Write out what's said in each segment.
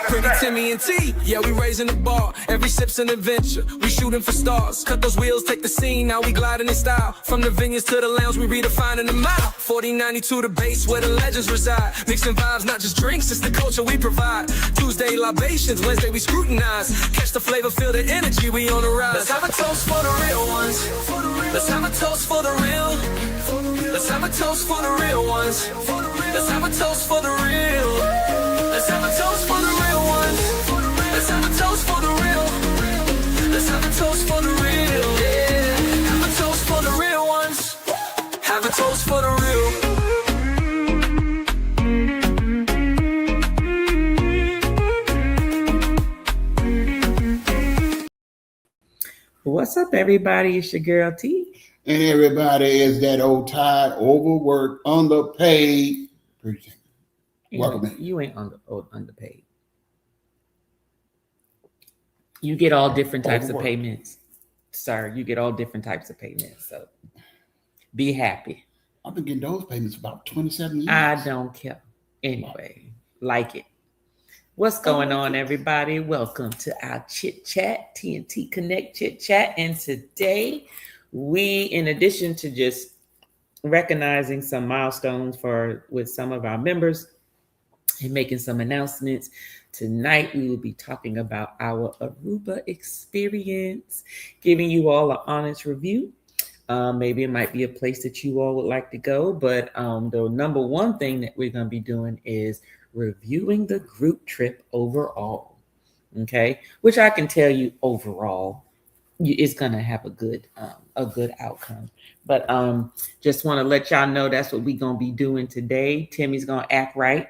Pretty Timmy and T, yeah, we raising the bar. Every sip's an adventure, we shooting for stars. Cut those wheels, take the scene, now we gliding in style. From the vineyards to the lounge, we redefining the mile. 4092 the base, where the legends reside. Mixing vibes, not just drinks, it's the culture we provide. Tuesday libations, Wednesday we scrutinize. Catch the flavor, feel the energy, we on the rise. Let's have a toast for the real ones. Let's have a toast for the real. Let's have a toast for the real ones. Let's have a toast for the real. Let's have a toast for the real ones. Let's have a toast for the real. Let's have a toast for the real. Yeah. Have a toast for the real ones. Have a toast for the real. What's up, everybody? It's your girl T. And everybody is that old tired, overworked, underpaid. Welcome in. You ain't underpaid. You get all different types of payments. Sir, you get all different types of payments. So be happy. I've been getting those payments for about 27 years. I don't care. Anyway, like it. What's going on, everybody? Welcome to our chit chat, TNT Connect chit chat. And today we, in addition to just recognizing some milestones with some of our members and making some announcements, tonight we will be talking about our Aruba experience, giving you all an honest review. Maybe it might be a place that you all would like to go, but the number one thing that we're going to be doing is reviewing the group trip overall. Okay, which I can tell you overall, it's going to have a good outcome. But just want to let y'all know that's what we're going to be doing today. Timmy's going to act right.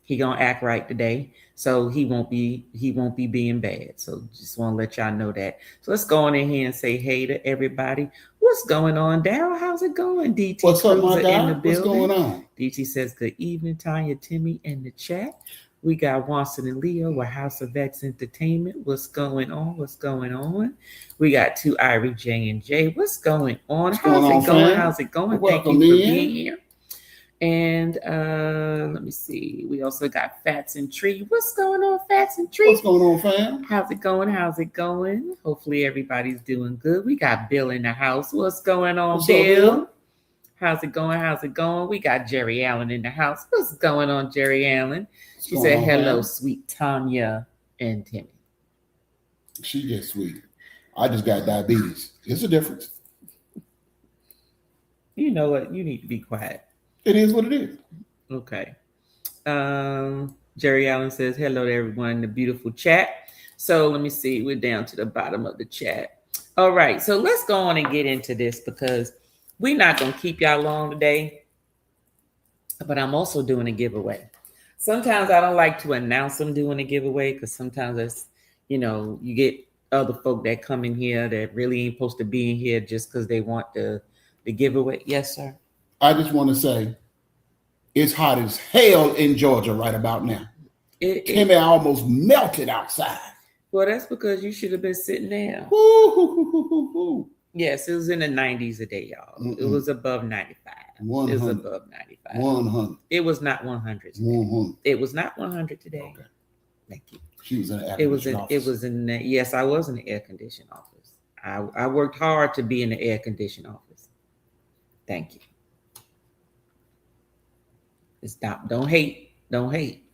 He going to act right today. So he won't be being bad. So just want to let y'all know that. So let's go on in here and say hey to everybody. What's going on, Daryl? How's it going? DT What's up, my guy? in the building. What's going on? DT says good evening, Tanya, Timmy in the chat. We got Watson and Leo with House of X Entertainment. What's going on? What's going on? We got two Irie J and J. What's going on? How's it going? How's it going? Thank you for being here. And let me see. We also got Fats and Tree. What's going on, Fats and Tree? What's going on, fam? How's it going? How's it going? Hopefully everybody's doing good. We got Bill in the house. What's going on, What's Bill? up, How's it going? How's it going? We got Jerry Allen in the house. What's going on, Jerry Allen? She said, hello, sweet Tanya and Timmy. She just sweet. I just got diabetes. It's a difference. You know what? You need to be quiet. It is what it is. Okay. Jerry Allen says, hello to everyone in the beautiful chat. So let me see. We're down to the bottom of the chat. All right. So let's go on and get into this because we're not going to keep y'all long today. But I'm also doing a giveaway. Sometimes I don't like to announce I'm doing a giveaway because sometimes it's, you get other folk that come in here that really ain't supposed to be in here just because they want the giveaway. Yes, sir. I just want to say it's hot as hell in Georgia right about now. Timmy almost melted outside. Well, that's because you should have been sitting down. Woo-hoo-hoo-hoo-hoo. Yes, it was in the 90s a day, y'all. It was above 95. 100. It was above 95. 100. It was not 100 today. 100. It was not 100 today. Okay. Thank you. She was in the air conditioning office. Yes, I was in the air conditioning office. I worked hard to be in the air conditioning office. Thank you. Stop. Don't hate. Don't hate.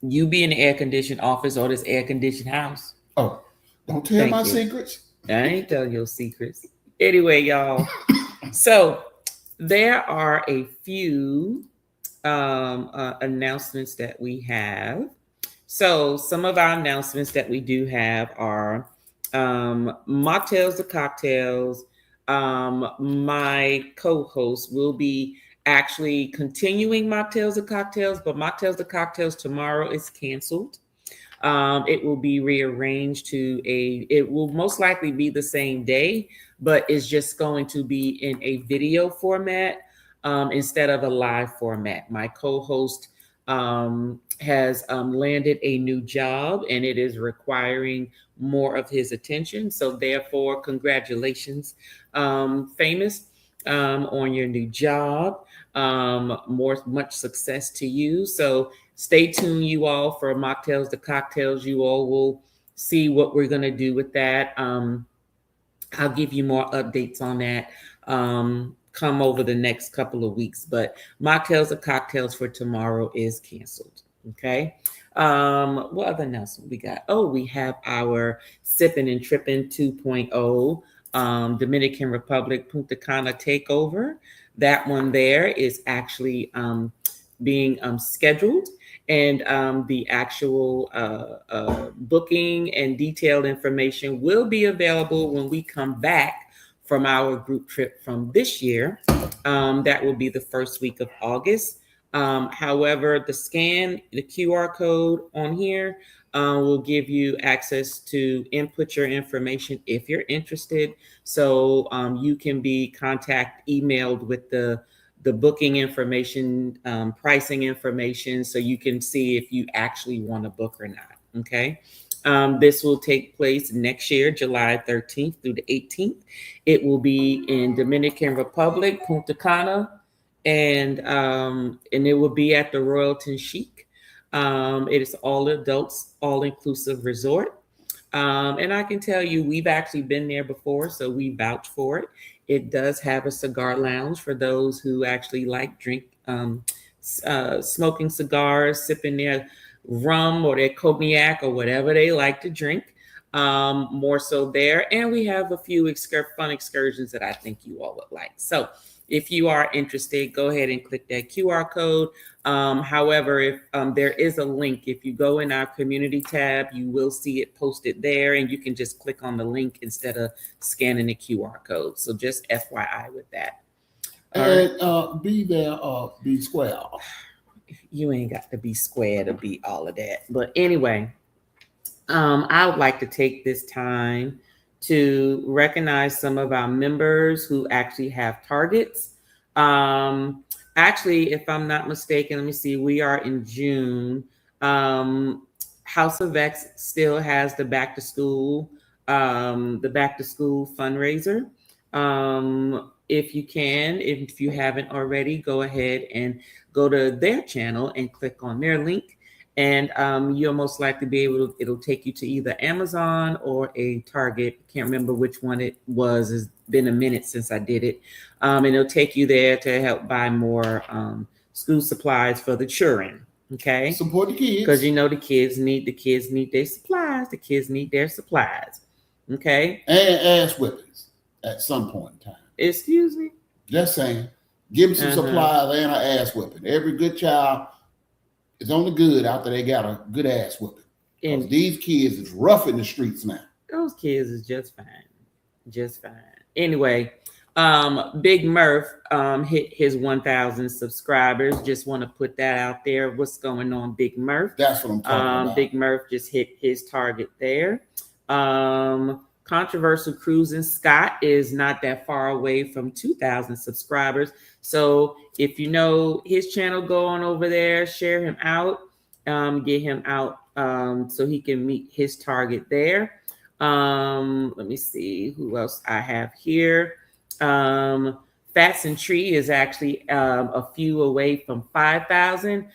You be in the air conditioned office or this air conditioned house. Oh, don't tell my secrets. I ain't telling your secrets. Anyway, y'all. So there are a few announcements that we have. So some of our announcements that we do have are Mocktails to Cocktails. My co-host will be actually continuing Mocktails to Cocktails, but Mocktails to Cocktails tomorrow is canceled. It will be rearranged it will most likely be the same day, but it's just going to be in a video format instead of a live format. My co-host has landed a new job and it is requiring more of his attention. So therefore, congratulations, Famous, on your new job. Much success to you. So stay tuned, you all, for mocktails to cocktails. You all will see what we're going to do with that. I'll give you more updates on that come over the next couple of weeks. But mocktails or cocktails for tomorrow is canceled. Okay. What other announcement we got? Oh, we have our Sipping and Tripping 2.0 Dominican Republic Punta Cana takeover. That one there is actually being scheduled, and the actual booking and detailed information will be available when we come back from our group trip from this year. That will be the first week of August. However, the QR code on here will give you access to input your information if you're interested. So you can be emailed with the booking information, pricing information, so you can see if you actually want to book or not. Okay. This will take place next year, July 13th through the 18th. It will be in Dominican Republic, Punta Cana, and it will be at the Royalton Chic. It is all adults, all inclusive resort. And I can tell you, we've actually been there before, so we vouch for it. It does have a cigar lounge for those who actually like smoking cigars, sipping their rum or their cognac or whatever they like to drink. More so there. And we have a few fun excursions that I think you all would like. So if you are interested, go ahead and click that QR code. However, if there is a link, if you go in our community tab, you will see it posted there, and you can just click on the link instead of scanning the QR code. So just FYI with that. And be there or be square. You ain't got to be square to be all of that. But anyway, I would like to take this time to recognize some of our members who actually have targets. Actually, if I'm not mistaken, let me see, we are in June. House of X still has the back to school fundraiser. If you can, if you haven't already, go ahead and go to their channel and click on their link. And you'll most likely be able to, it'll take you to either Amazon or a Target. Can't remember which one it was. It's been a minute since I did it. And it'll take you there to help buy more school supplies for the children. Okay. Support the kids. Because the kids need their supplies. The kids need their supplies. Okay. And ass whippings at some point in time. Excuse me? Just saying. Give them some supplies and an ass whipping. Every good child is only good after they got a good ass whipping. And these kids is rough in the streets now. Those kids is just fine. Just fine. Anyway, Big Murph hit his 1,000 subscribers. Just want to put that out there. What's going on, Big Murph? That's what I'm talking about. Big Murph just hit his target there. Controversial Cruising Scott is not that far away from 2,000 subscribers. So if you know his channel, go on over there, share him out, get him out so he can meet his target there. Let me see who else I have here. Fats and Tree is actually a few away from 5,000.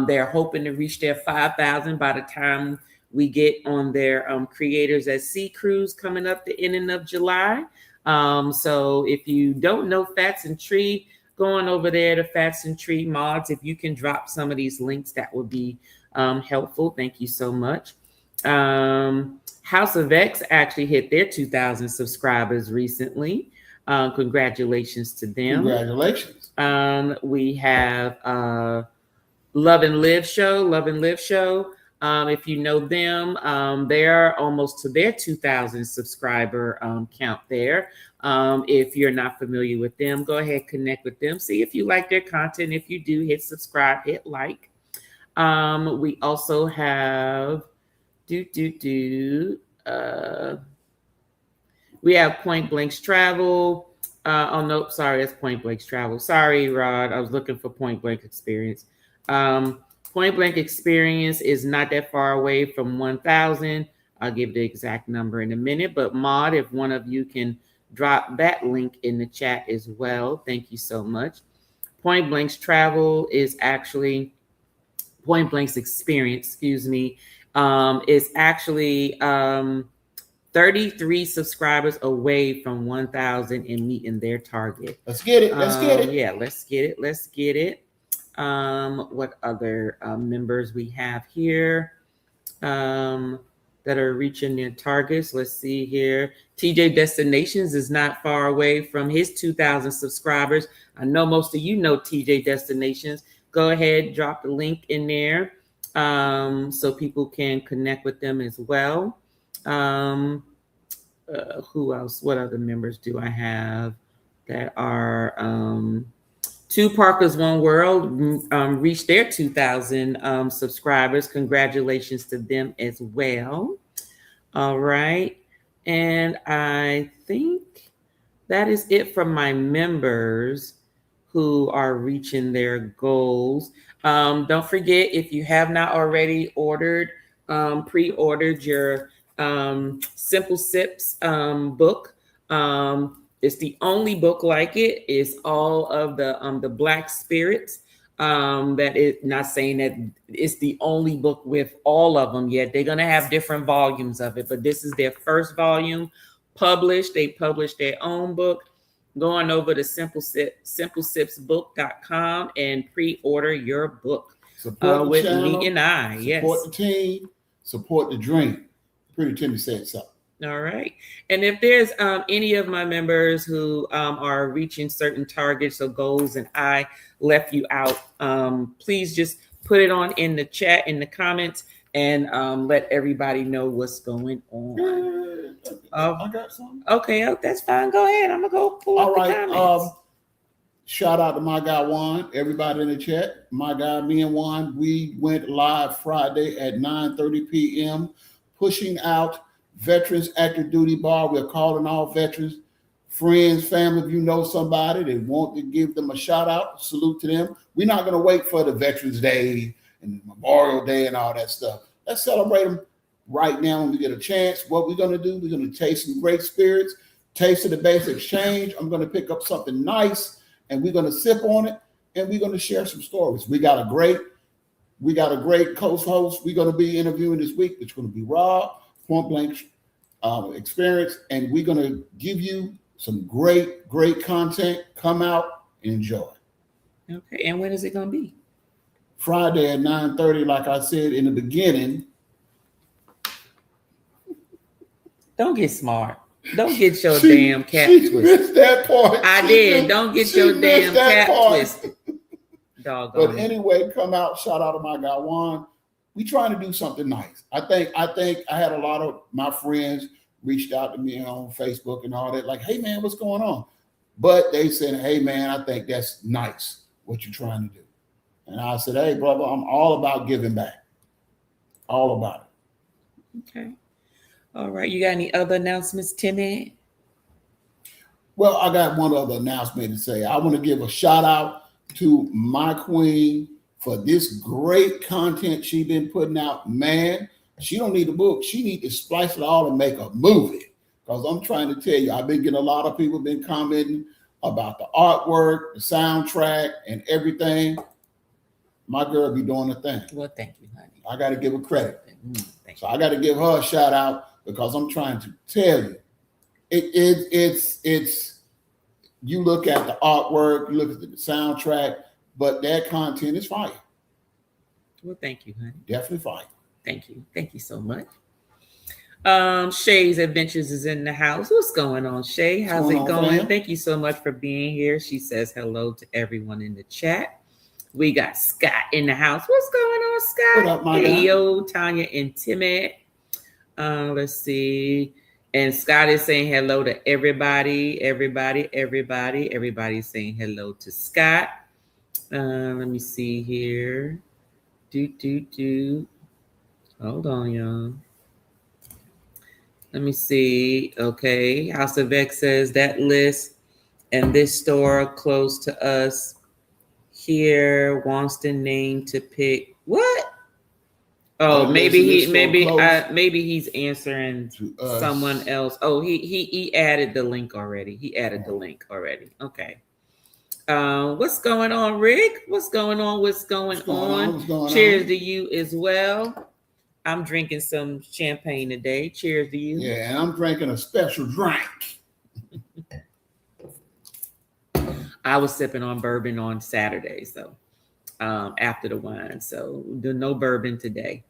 They're hoping to reach their 5,000 by the time we get on their Creators at Sea cruise coming up the ending of July. So if you don't know Fats and Tree, going over there to Fats and Tree Mods, if you can drop some of these links, that would be helpful. Thank you so much. House of X actually hit their 2,000 subscribers recently. Congratulations to them. Congratulations. We have Love and Live Show. If you know them, they're almost to their 2,000 subscriber count there. If you're not familiar with them, go ahead, connect with them. See if you like their content. If you do, hit subscribe, hit like. We also have we have Point Blank's Travel. Oh, nope, sorry, that's Point Blank's Travel. Sorry, Rod, I was looking for Point Blank Experience. Point Blank Experience is not that far away from 1,000. I'll give the exact number in a minute. But Maud, if one of you can drop that link in the chat as well, thank you so much. Point Blank's Travel is actually Point Blank's experience, excuse me, is actually 33 subscribers away from 1,000 and meeting their target. Let's get it. Let's get it. Yeah, let's get it. Let's get it. What other members we have here that are reaching their targets? Let's see here. TJ Destinations is not far away from his 2,000 subscribers. I know most of you know TJ Destinations. Go ahead, drop the link in there so people can connect with them as well. Who else? What other members do I have that are Two Parkers One World reached their 2,000 subscribers. Congratulations to them as well. All right. And I think that is it from my members who are reaching their goals. Don't forget, if you have not already pre-ordered your Simple Sips book. It's the only book like it. It's all of the Black spirits. That is not saying that it's the only book with all of them yet. They're gonna have different volumes of it, but this is their first volume published. They published their own book. Go on over to simplesipsbook.com and pre-order your book with channel, me and I. Support the team. Support the dream. Pretty Timmy said so. All right. And if there's any of my members who are reaching certain targets or goals and I left you out, please just put it on in the chat, in the comments, and let everybody know what's going on. I got something. Okay, that's fine. Go ahead. I'm going to go pull up the comments. Shout out to my guy Juan, everybody in the chat. My guy, me and Juan, we went live Friday at 9:30 p.m. pushing out Veterans Active Duty Bar. We're calling all veterans, friends, family. If you know somebody that want to give them a shout out, salute to them. We're not going to wait for the Veterans Day and Memorial Day and all that stuff. Let's celebrate them right now when we get a chance. What we're going to do, we're going to taste some great spirits, taste of the base exchange. I'm going to pick up something nice and we're going to sip on it and we're going to share some stories. We got a great co-host we're going to be interviewing this week. It's going to be Rob, Point Blank experience, and we're going to give you some great content. Come out and enjoy. Okay, and when is it going to be? Friday at 9:30, like I said in the beginning. Don't get smart. Don't get your damn cat twisted. Missed that part. I did. Don't get your damn cat twisted. Doggone. But anyway, come out. Shout out to my guy Juan. We trying to do something nice. I think I had a lot of my friends reached out to me on Facebook and all that, like, hey man, what's going on? But they said, hey man, I think that's nice what you're trying to do. And I said, hey brother, I'm all about giving back. All about it. Okay. All right. You got any other announcements, Timmy? Well, I got one other announcement to say. I want to give a shout out to my queen for this great content she's been putting out. Man, she don't need a book. She need to splice it all and make a movie. Because I'm trying to tell you, I've been getting a lot of people been commenting about the artwork, the soundtrack, and everything. My girl be doing the thing. Well, thank you, honey. I got to give her credit. So I got to give her a shout out because I'm trying to tell you, it's you look at the artwork, you look at the soundtrack, but that content is fire. Well, thank you, honey. Definitely fire. Thank you. Thank you so much. Shay's Adventures is in the house. What's going on, Shay? How's it going? Fam? Thank you so much for being here. She says hello to everyone in the chat. We got Scott in the house. What's going on, Scott? What up, my guy? Hey, yo, Tanya and Timmy. Let's see. And Scott is saying hello to everybody. Everybody's saying hello to Scott. Let me see here. Hold on, y'all. Let me see. Okay. House of X says that list and this store close to us here wants the name to pick. What? Oh, maybe he's answering someone else. Oh, he added the link already. Okay. What's going on, Rick? What's going on? What's going on? Cheers to you as well. I'm drinking some champagne today. Cheers to you. Yeah, and I'm drinking a special drink. I was sipping on bourbon on Saturday, so after the wine. So no bourbon today.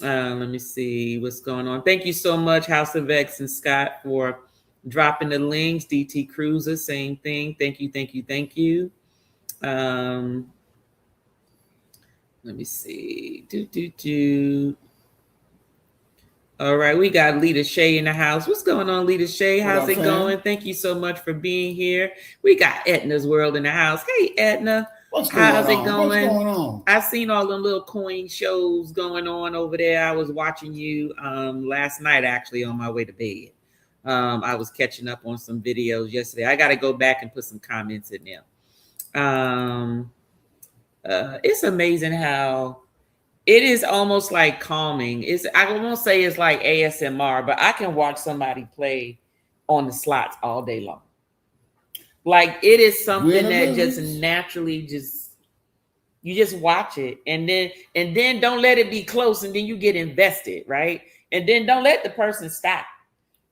Let me see what's going on. Thank you so much, House of X and Scott, for dropping the links. DT Cruiser, same thing. Thank you, thank you, thank you. Let me see. All right, we got Lita Shay in the house. What's going on, Lita Shay? How's it going? Thank you so much for being here. We got Edna's World in the house. Hey, Edna. How's it going? What's going on? I've seen all them little coin shows going on over there. I was watching you last night, actually, on my way to bed. I was catching up on some videos yesterday. I got to go back and put some comments in there. It's amazing how it is almost like calming. I won't say it's like ASMR, but I can watch somebody play on the slots all day long. Like it is something that just naturally you just watch it and then don't let it be close and then you get invested, right? And then don't let the person stop.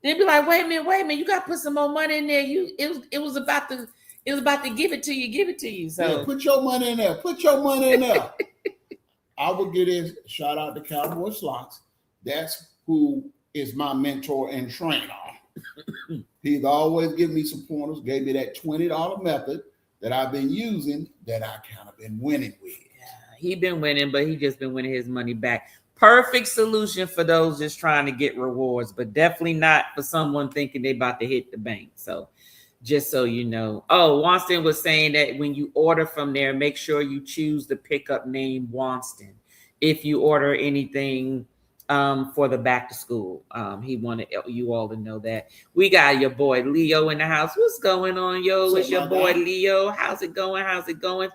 Then be like, wait a minute, you got to put some more money in there. It was about to give it to you. So yeah, put your money in there. I will get in. Shout out to Cowboy Slots. That's who is my mentor and trainer. He's always given me some pointers, gave me that $20 method that I've been using that I kind of been winning with. Yeah, he been winning, but he just been winning his money back. Perfect solution for those just trying to get rewards, but definitely not for someone thinking they about to hit the bank. So just so you know. Oh, Wanston was saying that when you order from there, make sure you choose the pickup name Wanston. If you order anything for the back to school, he wanted you all to know that. We got your boy Leo in the house. What's going on, yo? It's your boy Leo. How's it going?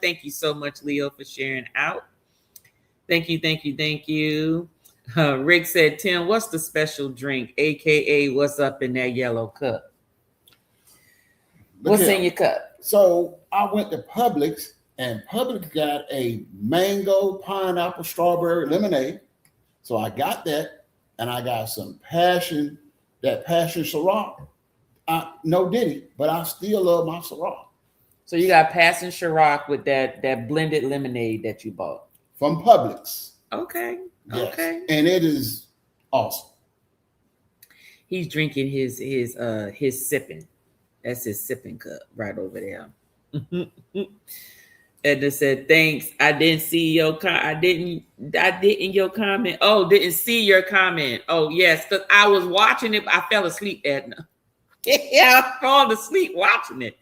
Thank you so much, Leo, for sharing out. Thank you. Rick said, Tim, what's the special drink? AKA, what's up in that yellow cup? What's in your cup? So I went to Publix, and Publix got a mango, pineapple, strawberry lemonade. So I got that, and I got some passion Ciroc. No Diddy, but I still love my Ciroc. So you got passion Ciroc with that blended lemonade that you bought from Publix. Okay. Yes. Okay. And it is awesome. He's drinking his sipping. That's his sipping cup right over there. Edna said, thanks. I didn't see your I didn't your comment. Oh, didn't see your comment. Oh, yes. Because I was watching it. I fell asleep, Edna. Yeah, I fell asleep watching it.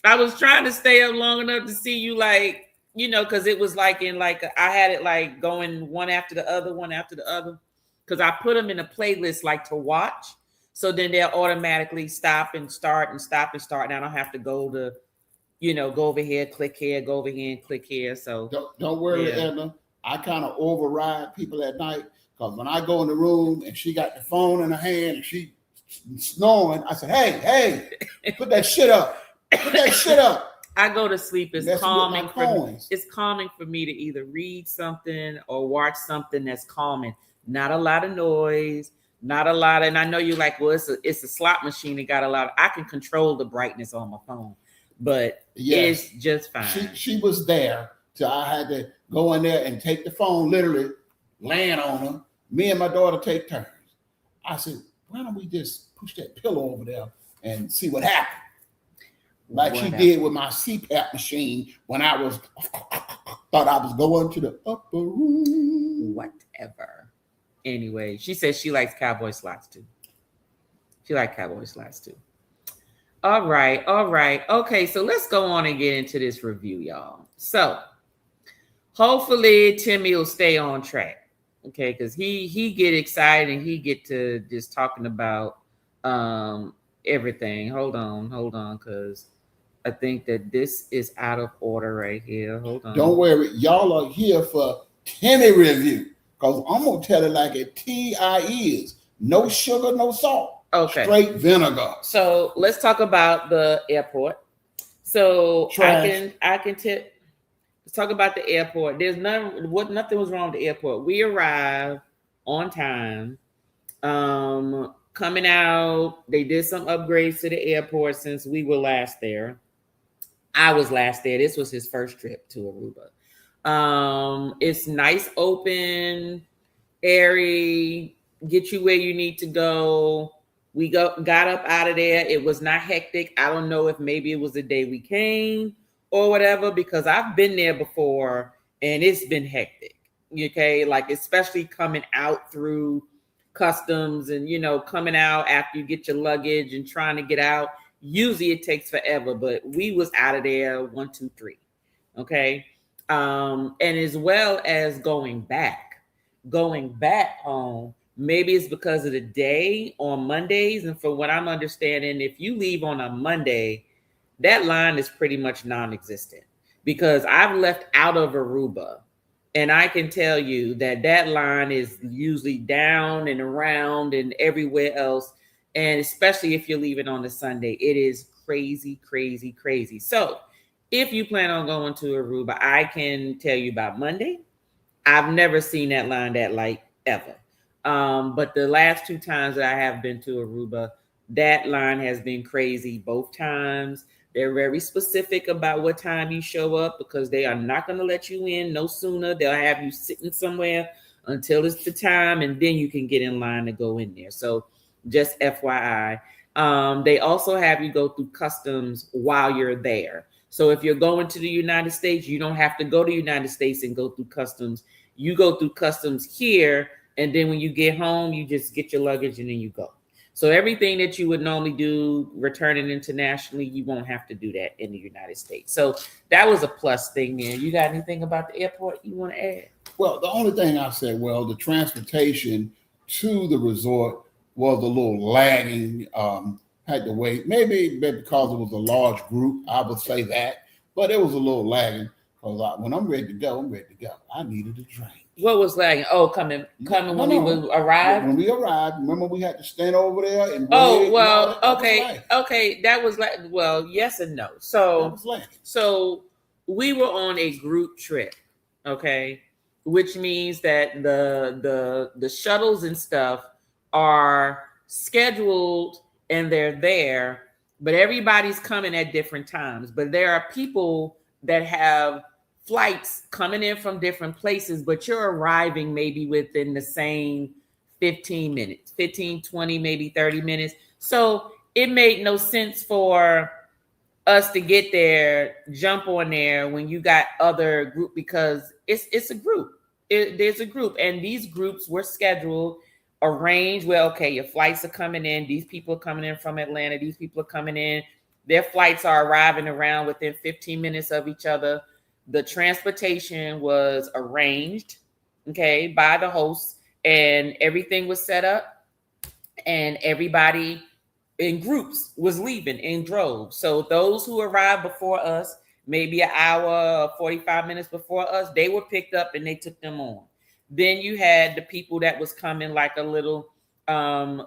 I was trying to stay up long enough to see you, like, you know, because it was like I had it like going one after the other. Because I put them in a playlist like to watch. So then they'll automatically stop and start. And I don't have to go to, go over here, click here, go over here and click here. So don't worry, Edna. I kind of override people at night because when I go in the room and she got the phone in her hand and she snoring, I said, hey, put that shit up. I go to sleep. It's calming for me to either read something or watch something that's calming. Not a lot of noise. Not a lot, and I know you're like, well, it's a slot machine. It got a lot. I can control the brightness on my phone, but it's just fine. She was there, so I had to go in there and take the phone, literally land on her. Me and my daughter take turns. I said, why don't we just push that pillow over there and see what happens? Like she did with my CPAP machine when I thought I was going to the upper room. Whatever. Anyway, she says she likes cowboy slots too. All right. Okay, so let's go on and get into this review, y'all. So hopefully Timmy will stay on track. Okay, because he get excited and he get to just talking about everything. Hold on, because I think that this is out of order right here. Hold on. Don't worry, y'all are here for Timmy review. Because I'm going to tell it like a T.I. is. No sugar, no salt. Okay. Straight vinegar. So let's talk about the airport. So Trash. I can tell. Let's talk about the airport. Nothing was wrong with the airport. We arrived on time. Coming out, they did some upgrades to the airport since we were last there. I was last there. This was his first trip to Aruba. It's nice, open, airy, get you where you need to go. We got up out of there. It was not hectic. I don't know if maybe it was the day we came or whatever, because I've been there before and it's been hectic. Okay, like especially coming out through customs and coming out after you get your luggage and trying to get out. Usually it takes forever, but we was out of there 1, 2, 3. Okay. And as well as going back home, maybe it's because of the day on Mondays. And for what I'm understanding, if you leave on a Monday, that line is pretty much non-existent, because I've left out of Aruba and I can tell you that line is usually down and around and everywhere else. And especially if you're leaving on a Sunday, it is crazy, crazy, crazy. So if you plan on going to Aruba, I can tell you about Monday. I've never seen that line that light ever. But the last 2 times that I have been to Aruba, that line has been crazy both times. They're very specific about what time you show up, because they are not going to let you in no sooner. They'll have you sitting somewhere until it's the time, and then you can get in line to go in there. So just FYI. They also have you go through customs while you're there. So if you're going to the United States, you don't have to go to the United States and go through customs. You go through customs here, and then when you get home, you just get your luggage and then you go. So everything that you would normally do returning internationally, you won't have to do that in the United States. So that was a plus thing there. You got anything about the airport you want to add? Well, the only thing I said, the transportation to the resort was a little lagging. Had to wait, maybe because it was a large group, I would say that, but it was a little lagging, because when I'm ready to go, I'm ready to go. I needed a drink. What was lagging? Oh, coming when we would arrive? When we arrived, remember we had to stand over there and oh, well, okay. That was like, well, yes and no. So we were on a group trip, okay, which means that the shuttles and stuff are scheduled and they're there, but everybody's coming at different times. But there are people that have flights coming in from different places, but you're arriving maybe within the same 15 minutes, 15, 20, maybe 30 minutes. So it made no sense for us to get there, jump on there when you got other group, because it's a group. There's a group, and these groups were scheduled, arranged. Well, okay, your flights are coming in. These people are coming in from Atlanta. These people are coming in. Their flights are arriving around within 15 minutes of each other. The transportation was arranged, okay, by the host, and everything was set up, and everybody in groups was leaving in droves. So those who arrived before us, maybe an hour or 45 minutes before us, they were picked up and they took them on. Then you had the people that was coming like a little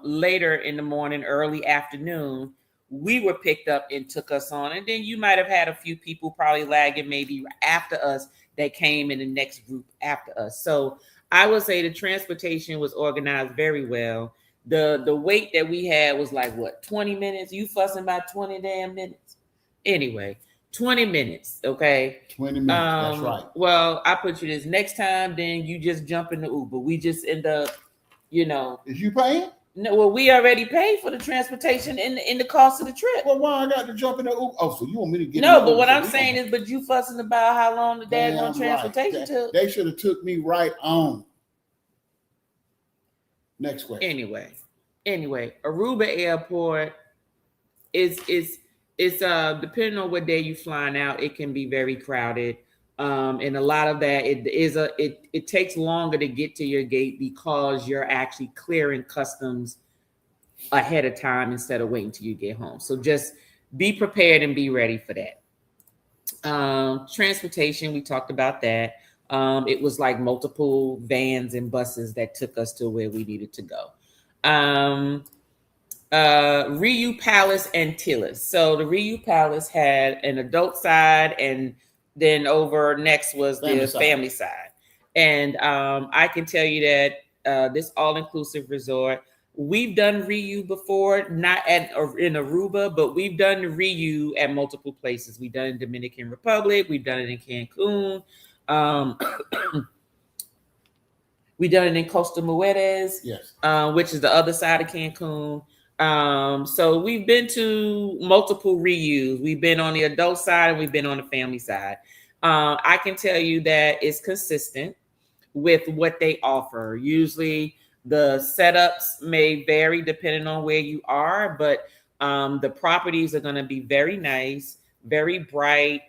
later in the morning, early afternoon. We were picked up and took us on. And then you might have had a few people probably lagging maybe after us that came in the next group after us. So I would say the transportation was organized very well. The wait that we had was like, what, 20 minutes? You fussing about 20 damn minutes? Anyway, 20 minutes, okay? 20 minutes, that's right. Well, I put you this next time, then you just jump in the Uber. We just end up, Is you paying? No, well, we already paid for the transportation in the cost of the trip. Well, why I got to jump in the Uber? Oh, so you want me to get no? But what I'm saying is, but you fussing about how long the daggone transportation took. They should have took me right on. Next question. Anyway, Aruba Airport is depending on what day you're flying out, it can be very crowded. And a lot of that it takes longer to get to your gate because you're actually clearing customs ahead of time instead of waiting till you get home. So just be prepared and be ready for that. Transportation, we talked about that. It was like multiple vans and buses that took us to where we needed to go. Ryu Palace Antilles. So the Ryu Palace had an adult side, and then over next was the family side. And I can tell you that this all-inclusive resort, we've done Ryu before, not in Aruba, but we've done Ryu at multiple places. We've done it in Dominican Republic, we've done it in Cancun. We done it in Costa Mujeres, yes, which is the other side of Cancun. So we've been to multiple reuse. We've been on the adult side and we've been on the family side. I can tell you that it's consistent with what they offer. Usually the setups may vary depending on where you are, but the properties are going to be very nice, very bright,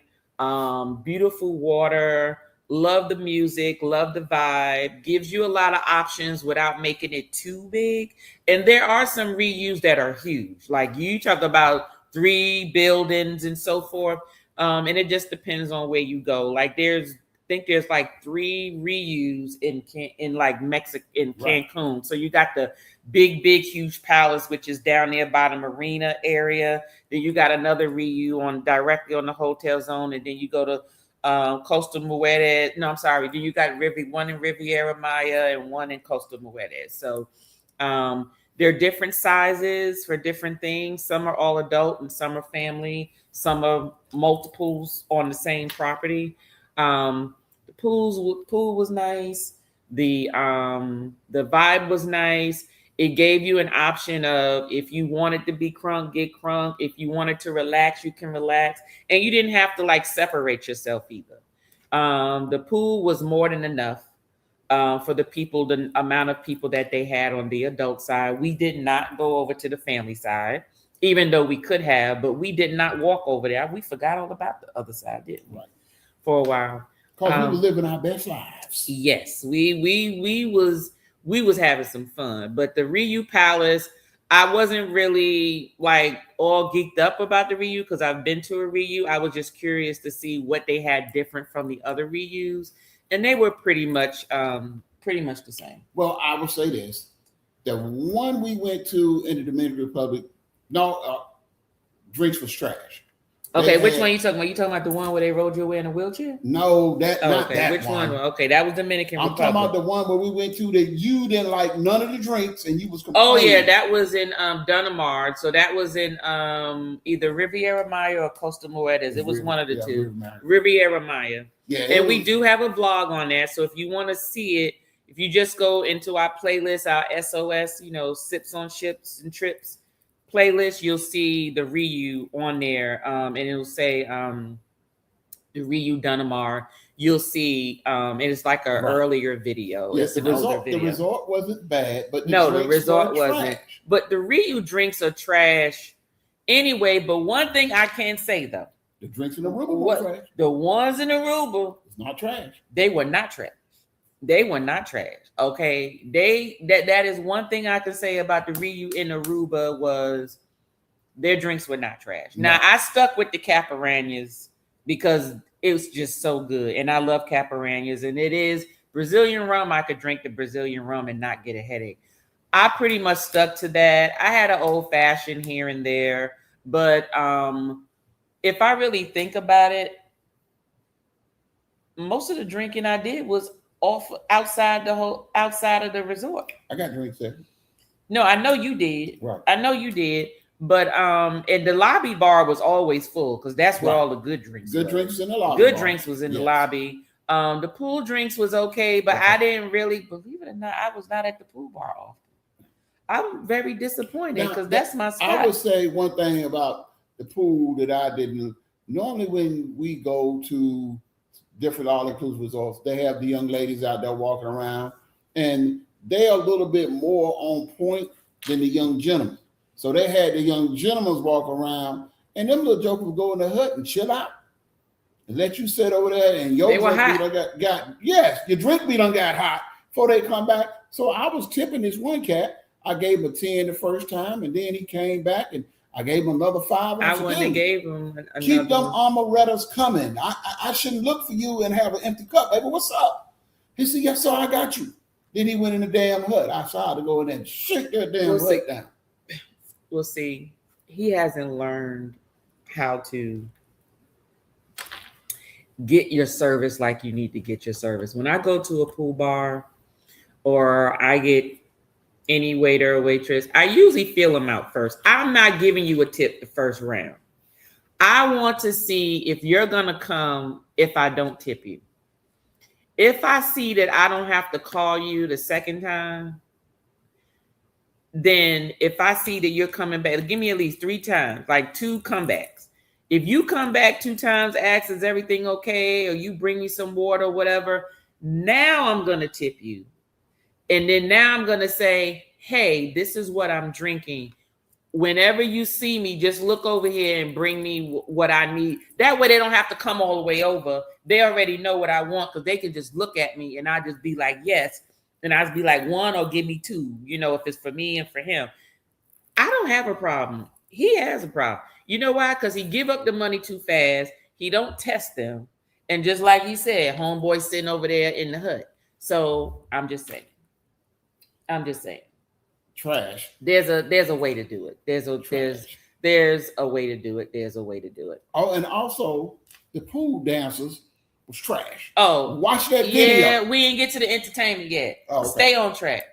beautiful water. Love the music, love the vibe, gives you a lot of options without making it too big. And there are some reuse that are huge. Like you talk about 3 buildings and so forth. And it just depends on where you go. Like I think there's like 3 reuse in like Mexico, in Cancun. Right. So you got the big, huge palace, which is down there by the marina area. Then you got another reuse directly on the hotel zone. And then you go to Costa Mujeres. No, I'm sorry. Then you got one in Riviera Maya and one in Costa Mujeres. So they're different sizes for different things. Some are all adult and some are family. Some are multiples on the same property. The pool was nice. The vibe was nice. It gave you an option of if you wanted to be crunk, get crunk. If you wanted to relax, you can relax. And you didn't have to like separate yourself either. The pool was more than enough for the amount of people that they had on the adult side. We did not go over to the family side, even though we could have, but we did not walk over there. We forgot all about the other side, didn't we? Right. For a while. Because we were living our best lives. Yes, we was having some fun. But the Ryu Palace, I wasn't really like all geeked up about the Ryu because I've been to a Ryu. I was just curious to see what they had different from the other Ryus, and they were pretty much the same. Well, I will say this: the one we went to in the Dominican Republic, drinks was trash. Okay, which one are you talking about? You talking about the one where they rolled you away in a wheelchair? No, not okay. that Which one? Okay, that was Dominican Republic. I'm talking about the one where we went to that you didn't like none of the drinks and you was complaining. Oh yeah, that was in Dunamar. So that was in either Riviera Maya or Costa Mujeres. It was one of the two. Riviera Maya. Yeah, and we do have a vlog on that. So if you want to see it, if you just go into our playlist, our SOS, Sips on Ships and Trips playlist, you'll see the Ryu on there, and it'll say the Ryu Dunamar. You'll see, and it's like an earlier video. Yes, the resort wasn't bad, but the resort wasn't. Trash. But the Ryu drinks are trash anyway. But one thing I can say though, the drinks in Aruba were trash. The ones in Aruba, it's not trash. They were not trash. They were not trash. Okay. That is one thing I can say about the Ryu in Aruba was their drinks were not trash. No. Now I stuck with the Caparanias because it was just so good. And I love Caparanias, and it is Brazilian rum. I could drink the Brazilian rum and not get a headache. I pretty much stuck to that. I had an old fashioned here and there, but if I really think about it, most of the drinking I did was outside of the resort. I got drinks there. No, I know you did. Right. I know you did. But and the lobby bar was always full because that's where all the good drinks. Drinks in the lobby. Good drinks was in the lobby. The pool drinks was okay, but I didn't really, believe it or not, I was not at the pool bar often. I'm very disappointed because that's my spot. I would say one thing about the pool that I didn't. Normally, when we go to different all-inclusive resorts, they have the young ladies out there walking around, and they're a little bit more on point than the young gentlemen. So they had the young gentlemen walk around, and them little jokers would go in the hut and chill out and let you sit over there, and your drink your drink be done got hot before they come back. So I was tipping this one cat. I gave him a 10 the first time, and then he came back, and I gave him another 5. I wouldn't have gave him another. Keep them amarettas coming. I shouldn't look for you and have an empty cup. Baby, what's up? He said, yes, sir, I got you. Then he went in the damn hut. I saw to go in there and shake that damn hut down. Well, see, he hasn't learned how to get your service like you need to get your service. When I go to a pool bar or I get any waiter or waitress, I usually feel them out first. I'm not giving you a tip the first round. I want to see if you're going to come if I don't tip you. If I see that I don't have to call you the second time, then if I see that you're coming back, give me at least 3 times, like 2 comebacks. If you come back 2 times, ask, is everything okay? Or you bring me some water or whatever. Now I'm going to tip you. And then now I'm going to say, hey, this is what I'm drinking. Whenever you see me, just look over here and bring me what I need. That way they don't have to come all the way over. They already know what I want because they can just look at me and I just be like, yes. And I just be like 1 or give me 2, if it's for me and for him. I don't have a problem. He has a problem. You know why? Because he give up the money too fast. He don't test them. And just like he said, homeboy sitting over there in the hut. So I'm just saying. Trash. There's a way to do it. There's a way to do it. There's a way to do it. Oh, and also the pool dancers was trash. Oh, watch that video. Yeah, we didn't get to the entertainment yet. Oh, okay. Stay on track.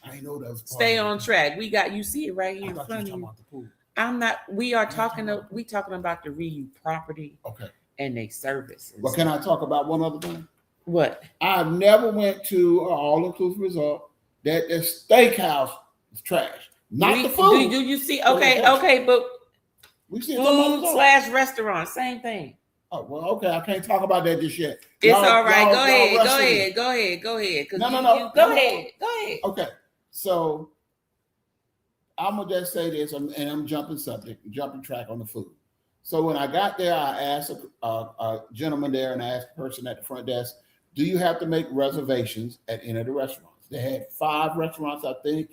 I know that was Stay on track. We got you see it right here in front of you. About the pool. I'm not. We are talking about the Ryu property. Okay. And they service. But can I talk about one other thing? What? I never went to an all-inclusive resort that the steakhouse was trash. Not the food. Do you see? Okay, but we see food/restaurant, same thing. Oh, well, okay. I can't talk about that just yet. It's all right. Go ahead. Go ahead. No. Go ahead. Okay. So I'm going to just say this, and I'm jumping track on the food. So when I got there, I asked a gentleman there and I asked the person at the front desk, do you have to make reservations at any of the restaurants? They had 5 restaurants, I think.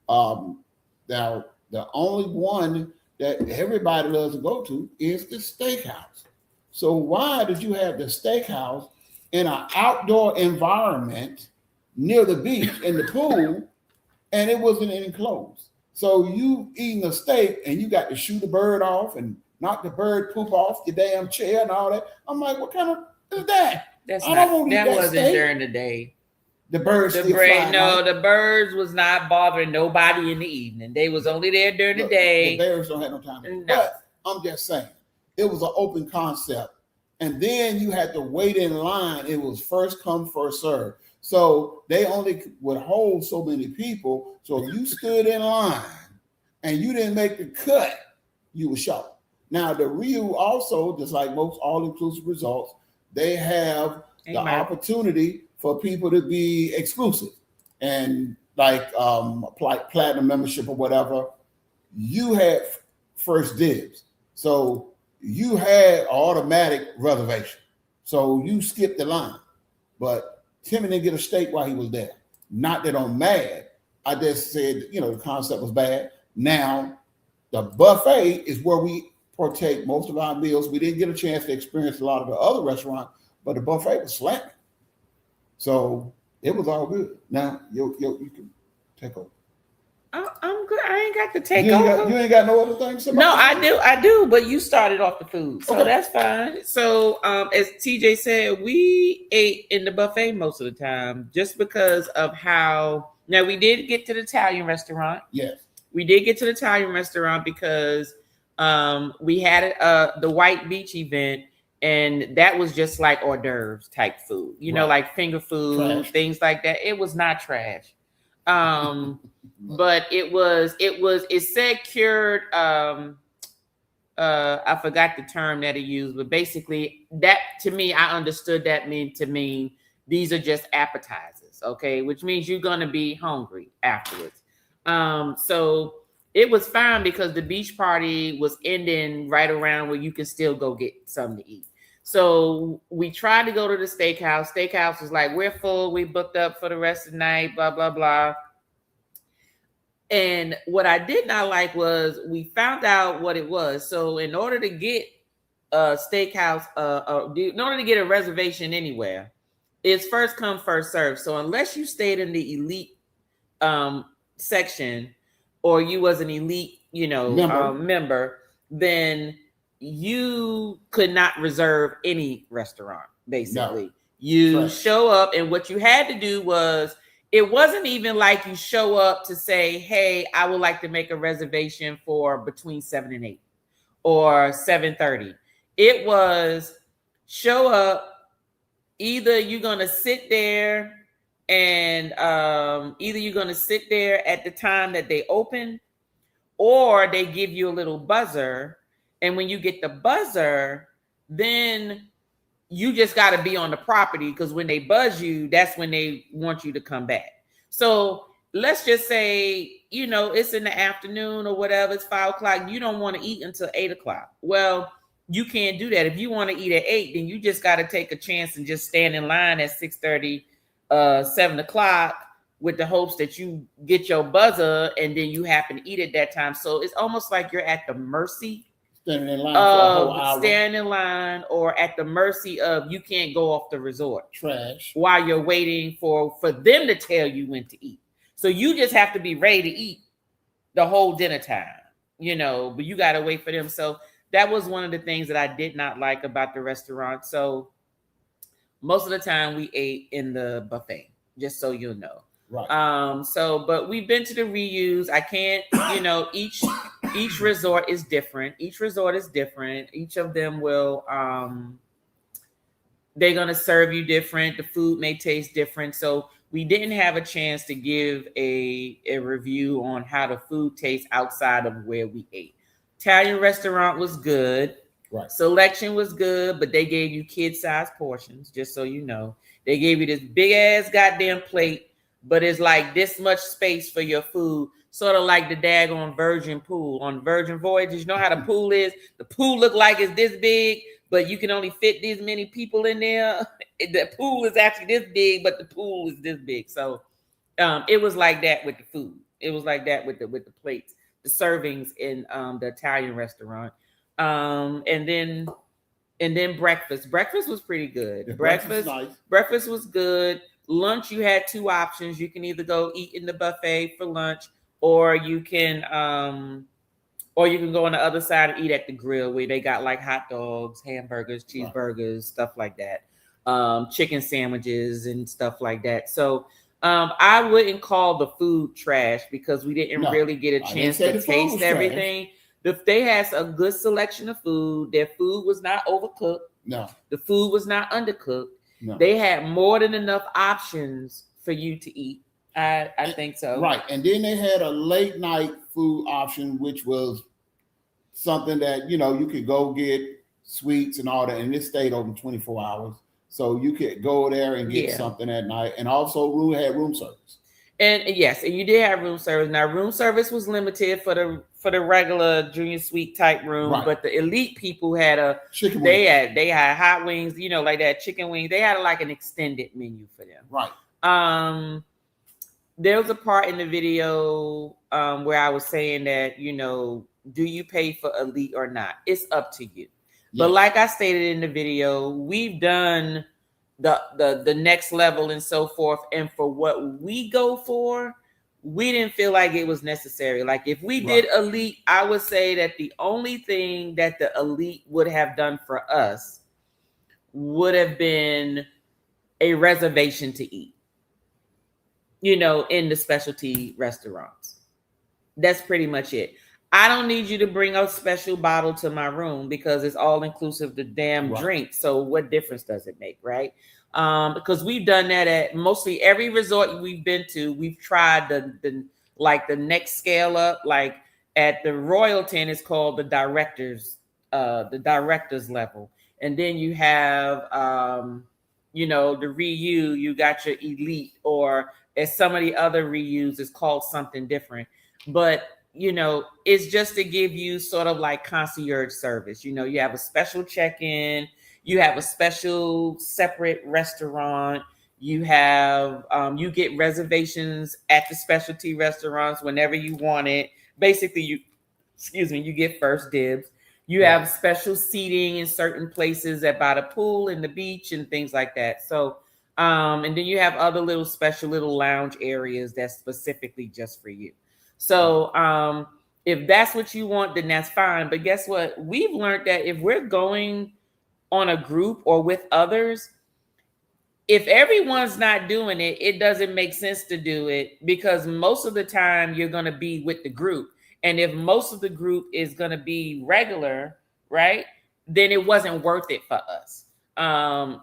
Now, the only one that everybody loves to go to is the steakhouse. So why did you have the steakhouse in an outdoor environment near the beach in the pool, and it wasn't enclosed? So you eating a steak and you got to shoot a bird off and knock the bird poop off your damn chair and all that. I'm like, what kind of is that? That wasn't during the day. The birds. The birds was not bothering nobody in the evening. They was only there during the day. The birds don't have no time. No. But I'm just saying, it was an open concept. And then you had to wait in line. It was first come, first serve. So they only would hold so many people. So if you stood in line and you didn't make the cut, you were shot. Now, the Rio also, just like most all-inclusive resorts, they have the opportunity for people to be exclusive. And like platinum membership or whatever, you had first dibs. So you had automatic reservation. So you skipped the line. But Timmy didn't get a steak while he was there. Not that I'm mad. I just said, the concept was bad. Now, the buffet is where we partake most of our meals. We didn't get a chance to experience a lot of the other restaurants, but the buffet was slamming. So it was all good. Now, you can take over. I'm good. I ain't got to take over. You ain't got no other things? No, I do, but you started off the food. So that's fine. So as TJ said, we ate in the buffet most of the time just because of how, now we did get to the Italian restaurant. Yes. We did get to the Italian restaurant because we had the White Beach event, and that was just like hors d'oeuvres type food, like finger food, trash. Things like that. It was not trash. But it said cured. I forgot the term that it used, but basically that to me, I understood that to mean these are just appetizers. Okay. Which means you're going to be hungry afterwards. So it was fine because the beach party was ending right around where you can still go get something to eat. So we tried to go to the steakhouse. Steakhouse was like, we're full. We booked up for the rest of the night, blah, blah, blah. And what I did not like was we found out what it was. So in order to get a steakhouse, in order to get a reservation anywhere, it's first come, first serve. So unless you stayed in the elite section, or you was an elite, Member. then you could not reserve any restaurant, basically. No. You Correct. show up, and what you had to do was, it wasn't even like you show up to say, hey, I would like to make a reservation for between 7 and 8 or 7:30. It was show up, either you're going to sit there and either you're going to sit there at the time that they open, or they give you a little buzzer. And when you get the buzzer, then you just got to be on the property, because when they buzz you, that's when they want you to come back. So let's just say, it's in the afternoon or whatever, it's 5 o'clock. You don't want to eat until 8 o'clock. Well, you can't do that. If you want to eat at 8, then you just got to take a chance and just stand in line at 6:30, 7 o'clock, with the hopes that you get your buzzer and then you happen to eat at that time. So it's almost like you're at the mercy Standing in line for a whole hour. Standing in line, or at the mercy of, you can't go off the resort. Trash. While you're waiting for them to tell you when to eat. So you just have to be ready to eat the whole dinner time, but you got to wait for them. So that was one of the things that I did not like about the restaurant. So most of the time we ate in the buffet, just so you'll know. Right. But we've been to the reuse. I can't, each resort is different. Each of them will, they're going to serve you different. The food may taste different. So we didn't have a chance to give a review on how the food tastes outside of where we ate. Italian restaurant was good. Right. Selection was good, but they gave you kid-sized portions, just so you know. They gave you this big-ass goddamn plate, but it's like this much space for your food, sort of like the daggone Virgin pool on Virgin Voyages. You know how the pool is? The pool look like it's this big, but you can only fit these many people in there. The pool is actually this big, but the pool is this big. So it was like that with the food. It was like that with the plates, the servings in the Italian restaurant. And then breakfast. Breakfast was pretty good. Yeah, breakfast was good. Lunch, you had 2 options. You can either go eat in the buffet for lunch, or you can go on the other side and eat at the grill, where they got like hot dogs, hamburgers, cheeseburgers, stuff like that, chicken sandwiches and stuff like that. So I wouldn't call the food trash, because we didn't really get a chance to taste everything. They had a good selection of food. Their food was not overcooked. No. The food was not undercooked. No. They had more than enough options for you to eat. I think so. Right. And then they had a late night food option, which was something that, you could go get sweets and all that. And it stayed open 24 hours. So you could go there and get something at night. And also had room service. And yes, and you did have room service. Now, room service was limited for the regular junior suite type room, right. But the elite people had chicken wings. They had hot wings, like that, chicken wings. They had like an extended menu for them. Right. There was a part in the video where I was saying that, do you pay for elite or not? It's up to you. Yeah. But like I stated in the video, we've done the next level and so forth. And for what we go for, we didn't feel like it was necessary. Like if we did elite, I would say that the only thing that the elite would have done for us would have been a reservation to eat, in the specialty restaurants. That's pretty much it. I don't need you to bring a special bottle to my room, because it's all inclusive the damn drink. So what difference does it make, right? Because we've done that at mostly every resort we've been to. We've tried the next scale up. Like at the Royalton, it's called the director's level, and then you have the Ryu. You got your elite, or as some of the other Ryus, it's called something different, but. It's just to give you sort of like concierge service. You have a special check-in, you have a special separate restaurant, you have, you get reservations at the specialty restaurants whenever you want it. Basically, you get first dibs. You have special seating in certain places by the pool and the beach and things like that. So, and then you have other special little lounge areas that's specifically just for you. So if that's what you want, then that's fine. But guess what? We've learned that if we're going on a group or with others, if everyone's not doing it, it doesn't make sense to do it, because most of the time you're going to be with the group. And if most of the group is going to be regular, right, then it wasn't worth it for us.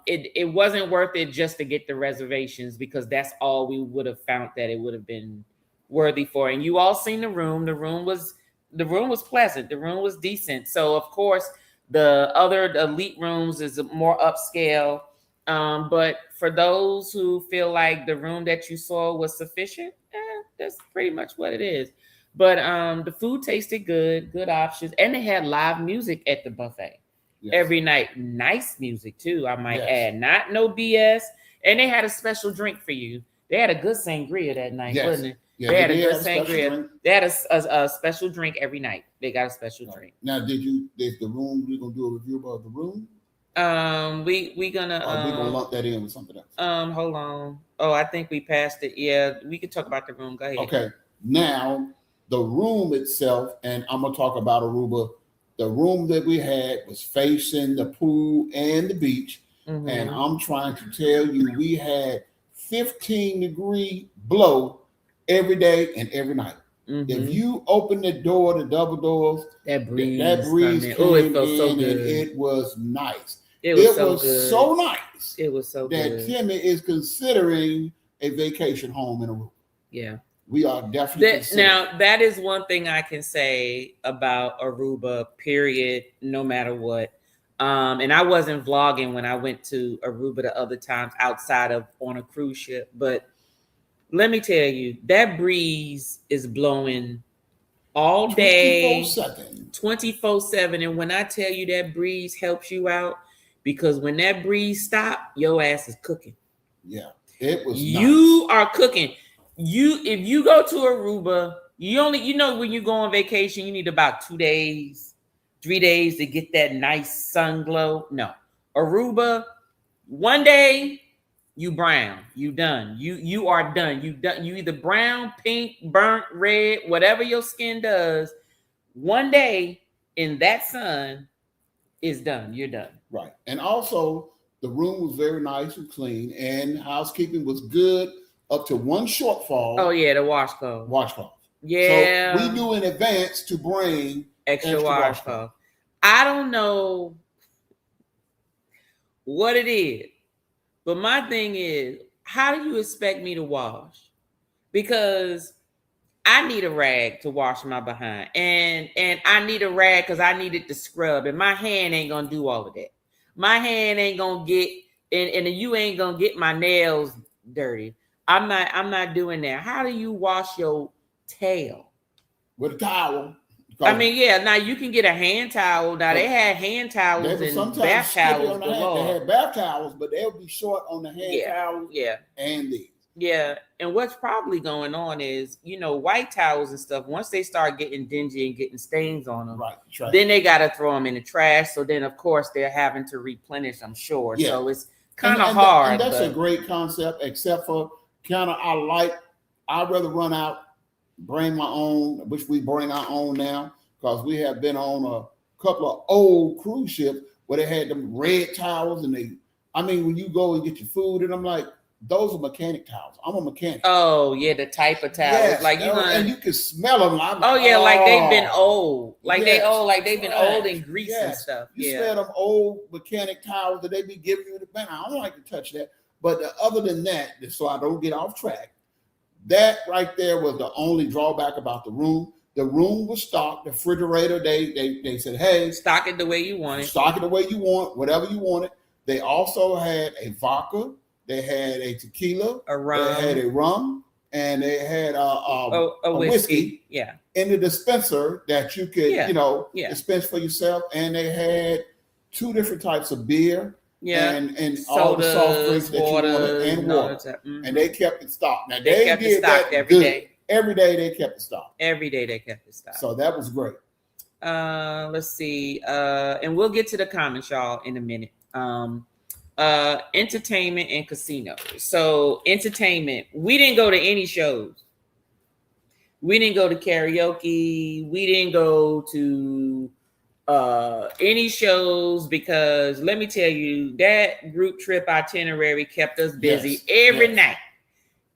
It wasn't worth it just to get the reservations, because that's all we would have found that it would have been worthy for. And you all seen the room. The room was pleasant. The room was decent. So of course the other elite rooms is more upscale. But for those who feel like the room that you saw was sufficient, that's pretty much what it is. But the food tasted good options, and they had live music at the buffet every night. Nice music too, I might add. Not no BS. And they had a special drink for you. They had a good sangria that night, wasn't it? Yeah, they had a good sangria. They had a special drink every night. They got a special drink. Now, did the room? We're gonna do a review about the room. We gonna we gonna lump that in with something else. Hold on. Oh, I think we passed it. Yeah, we could talk about the room. Go ahead. Okay. Now, the room itself, and I'm gonna talk about Aruba. The room that we had was facing the pool and the beach, and I'm trying to tell you, we had 15-degree blow every day and every night. If you open the door, the double doors, that breeze came it felt so in, good. and it was nice. It was so nice. It was so good that Timmy is considering a vacation home in Aruba. Yeah. We are definitely now that is one thing I can say about Aruba, period, no matter what. And I wasn't vlogging when I went to Aruba the other times outside of on a cruise ship, but let me tell you, that breeze is blowing all day, 24/7. And when I tell you that breeze helps you out, because when that breeze stops, your ass is cooking. Yeah, it was. You are cooking. If you go to Aruba, when you go on vacation, you need about 2 days, 3 days to get that nice sun glow. No, Aruba, 1 day, you brown, you done. You are done. You done. You either brown, pink, burnt, red, whatever your skin does. 1 day in that sun is done. You're done. Right. And also the room was very nice and clean, and housekeeping was good up to one shortfall. Oh yeah, the washcloth. Yeah. So we knew in advance to bring extra washcloth. I don't know what it is. But my thing is, how do you expect me to wash? Because I need a rag to wash my behind. And I need a rag because I need it to scrub. And my hand ain't going to do all of that. My hand ain't going to get, and you ain't going to get my nails dirty. I'm not doing that. How do you wash your tail? With a towel. I mean, yeah. Now you can get a hand towel. Now they had hand towels and bath towels. They had bath towels, but they would be short on the hand towels. Yeah, and these. Yeah, and what's probably going on is, white towels and stuff. Once they start getting dingy and getting stains on them, right. Then they got to throw them in the trash. So then, of course, they're having to replenish. I'm sure. Yeah. So it's kind of hard. And that's a great concept, except for I'd rather run out. Bring my own, which we bring our own now, because we have been on a couple of old cruise ships where they had them red towels, and when you go and get your food, and I'm like, those are mechanic towels. I'm a mechanic. Oh yeah, the type of towels, and you can smell them. Like they've been old, like they've been old and greasy and stuff. You smell them old mechanic towels that they be giving you in the bank. I don't like to touch that, but other than that, so I don't get off track. That right there was the only drawback about the room. The room was stocked. The refrigerator, they said, hey, stock it the way you want it. Stock it the way you want, whatever you wanted. They also had a vodka. They had a tequila. A rum. They had a rum. And they had a whiskey. Yeah. In the dispenser that you could, dispense for yourself. And they had 2 different types of beer. Yeah, and all the soft drinks that you wanted, and water, and they kept it stocked. Now they kept it stocked every day. Every day they kept it stocked. Every day they kept it stocked. So that was great. Let's see, and we'll get to the comments, y'all, in a minute. Entertainment and casinos. So entertainment, we didn't go to any shows. We didn't go to karaoke. We didn't go to any shows because let me tell you, that group trip itinerary kept us busy every night.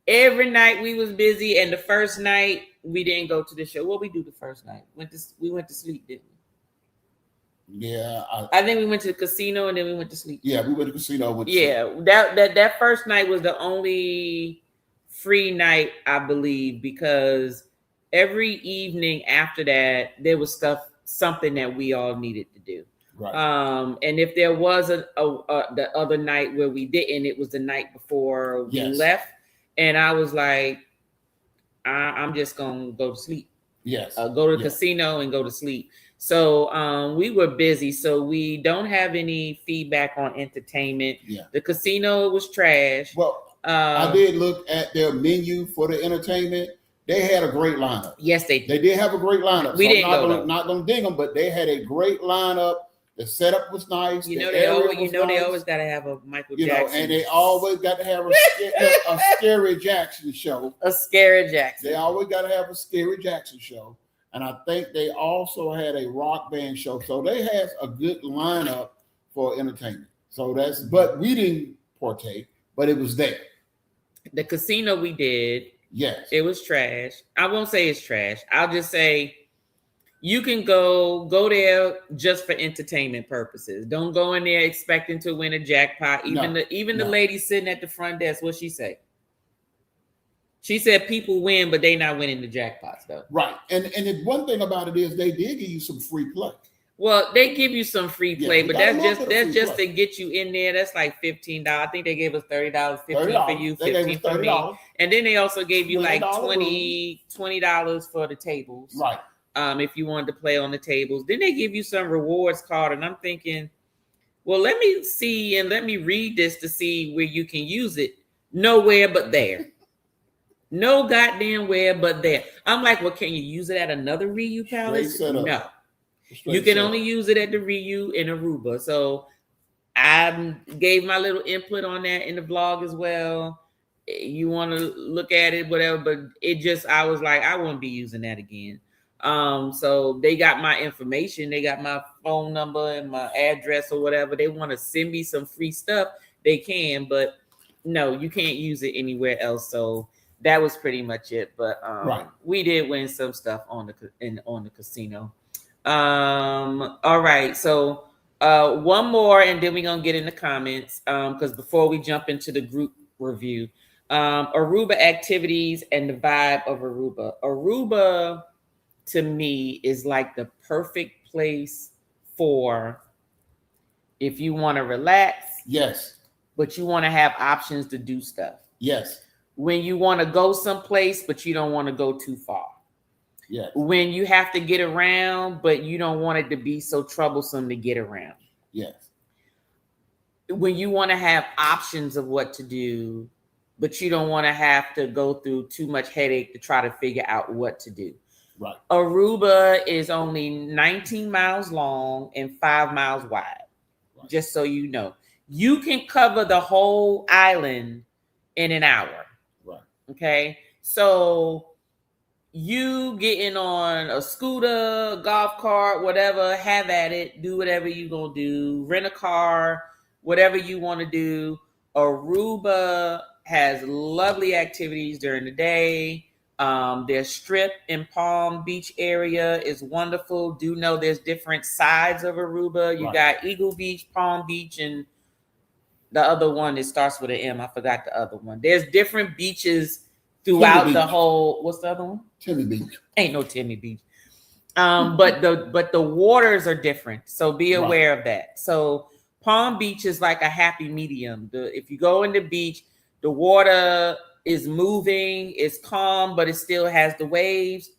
Every night we was busy, and the first night we didn't go to the show. What we do the first night? We went to sleep, didn't we? Yeah, I think we went to the casino and then we went to sleep. Yeah, we went to the casino. That first night was the only free night, I believe, because every evening after that there was something that we all needed to do. Right. And if there was the other night where we didn't, it was the night before we left, and I was like, I'm just gonna go to sleep. Yes. Go to the casino and go to sleep. So we were busy, so we don't have any feedback on entertainment. Yeah. The casino was trash. Well, I did look at their menu for the entertainment. They had a great lineup. Yes, they did. They did have a great lineup. We didn't go. Not gonna ding them, but they had a great lineup. The setup was nice. They always got to have a Michael Jackson. And they always got to have a Scary Jackson show. A Scary Jackson. They always got to have a Scary Jackson show. And I think they also had a rock band show. So they had a good lineup for entertainment. So but we didn't partake, but it was there. The casino we did. Yes. It was trash. I won't say it's trash. I'll just say you can go there just for entertainment purposes. Don't go in there expecting to win a jackpot. The lady sitting at the front desk, what'd she say? She said people win, but they not winning the jackpots though. Right. And the one thing about it is they did give you some free play. Well, they give you some free play, but that's just to get you in there. That's like $15. I think they gave us $30, $15 for you, $15 for me. And then they also gave you like $20 for the tables. Right. If you wanted to play on the tables. Then they give you some rewards card. And I'm thinking, well, let me see and let me read this to see where you can use it. Nowhere but there. No goddamn where but there. I'm like, well, can you use it at another Ryu Palace? No. You can only use it at the Ryu in Aruba. So I gave my little input on that in the vlog as well. You want to look at it, whatever, but I was like, I won't be using that again. So they got my information, they got my phone number and my address or whatever. They want to send me some free stuff, they can, but no, you can't use it anywhere else. So that was pretty much it. But we did win some stuff on the casino. All right, so one more and then we're gonna get in the comments, because before we jump into the group review, Aruba activities and the vibe of Aruba to me is like the perfect place for if you want to relax. Yes. But you want to have options to do stuff. Yes. When you want to go someplace, but you don't want to go too far. Yes. When you have to get around, but you don't want it to be so troublesome to get around. Yes. When you want to have options of what to do, but you don't want to have to go through too much headache to try to figure out what to do. Right. Aruba is only 19 miles long and 5 miles wide. Right. Just so you know. You can cover the whole island in an hour. Right. Okay. So you getting on a scooter, golf cart, whatever, have at it, do whatever you're going to do, rent a car, whatever you want to do. Aruba has lovely activities during the day. Their strip in Palm Beach area is wonderful. Do know there's different sides of Aruba. You got Eagle Beach, Palm Beach, and the other one that starts with an M. I forgot the other one. There's different beaches throughout the whole. What's the other one? Timmy Beach. Ain't no Timmy Beach. But the waters are different. So be aware of that. So Palm Beach is like a happy medium. If you go in the beach, the water is moving, it's calm, but it still has the waves.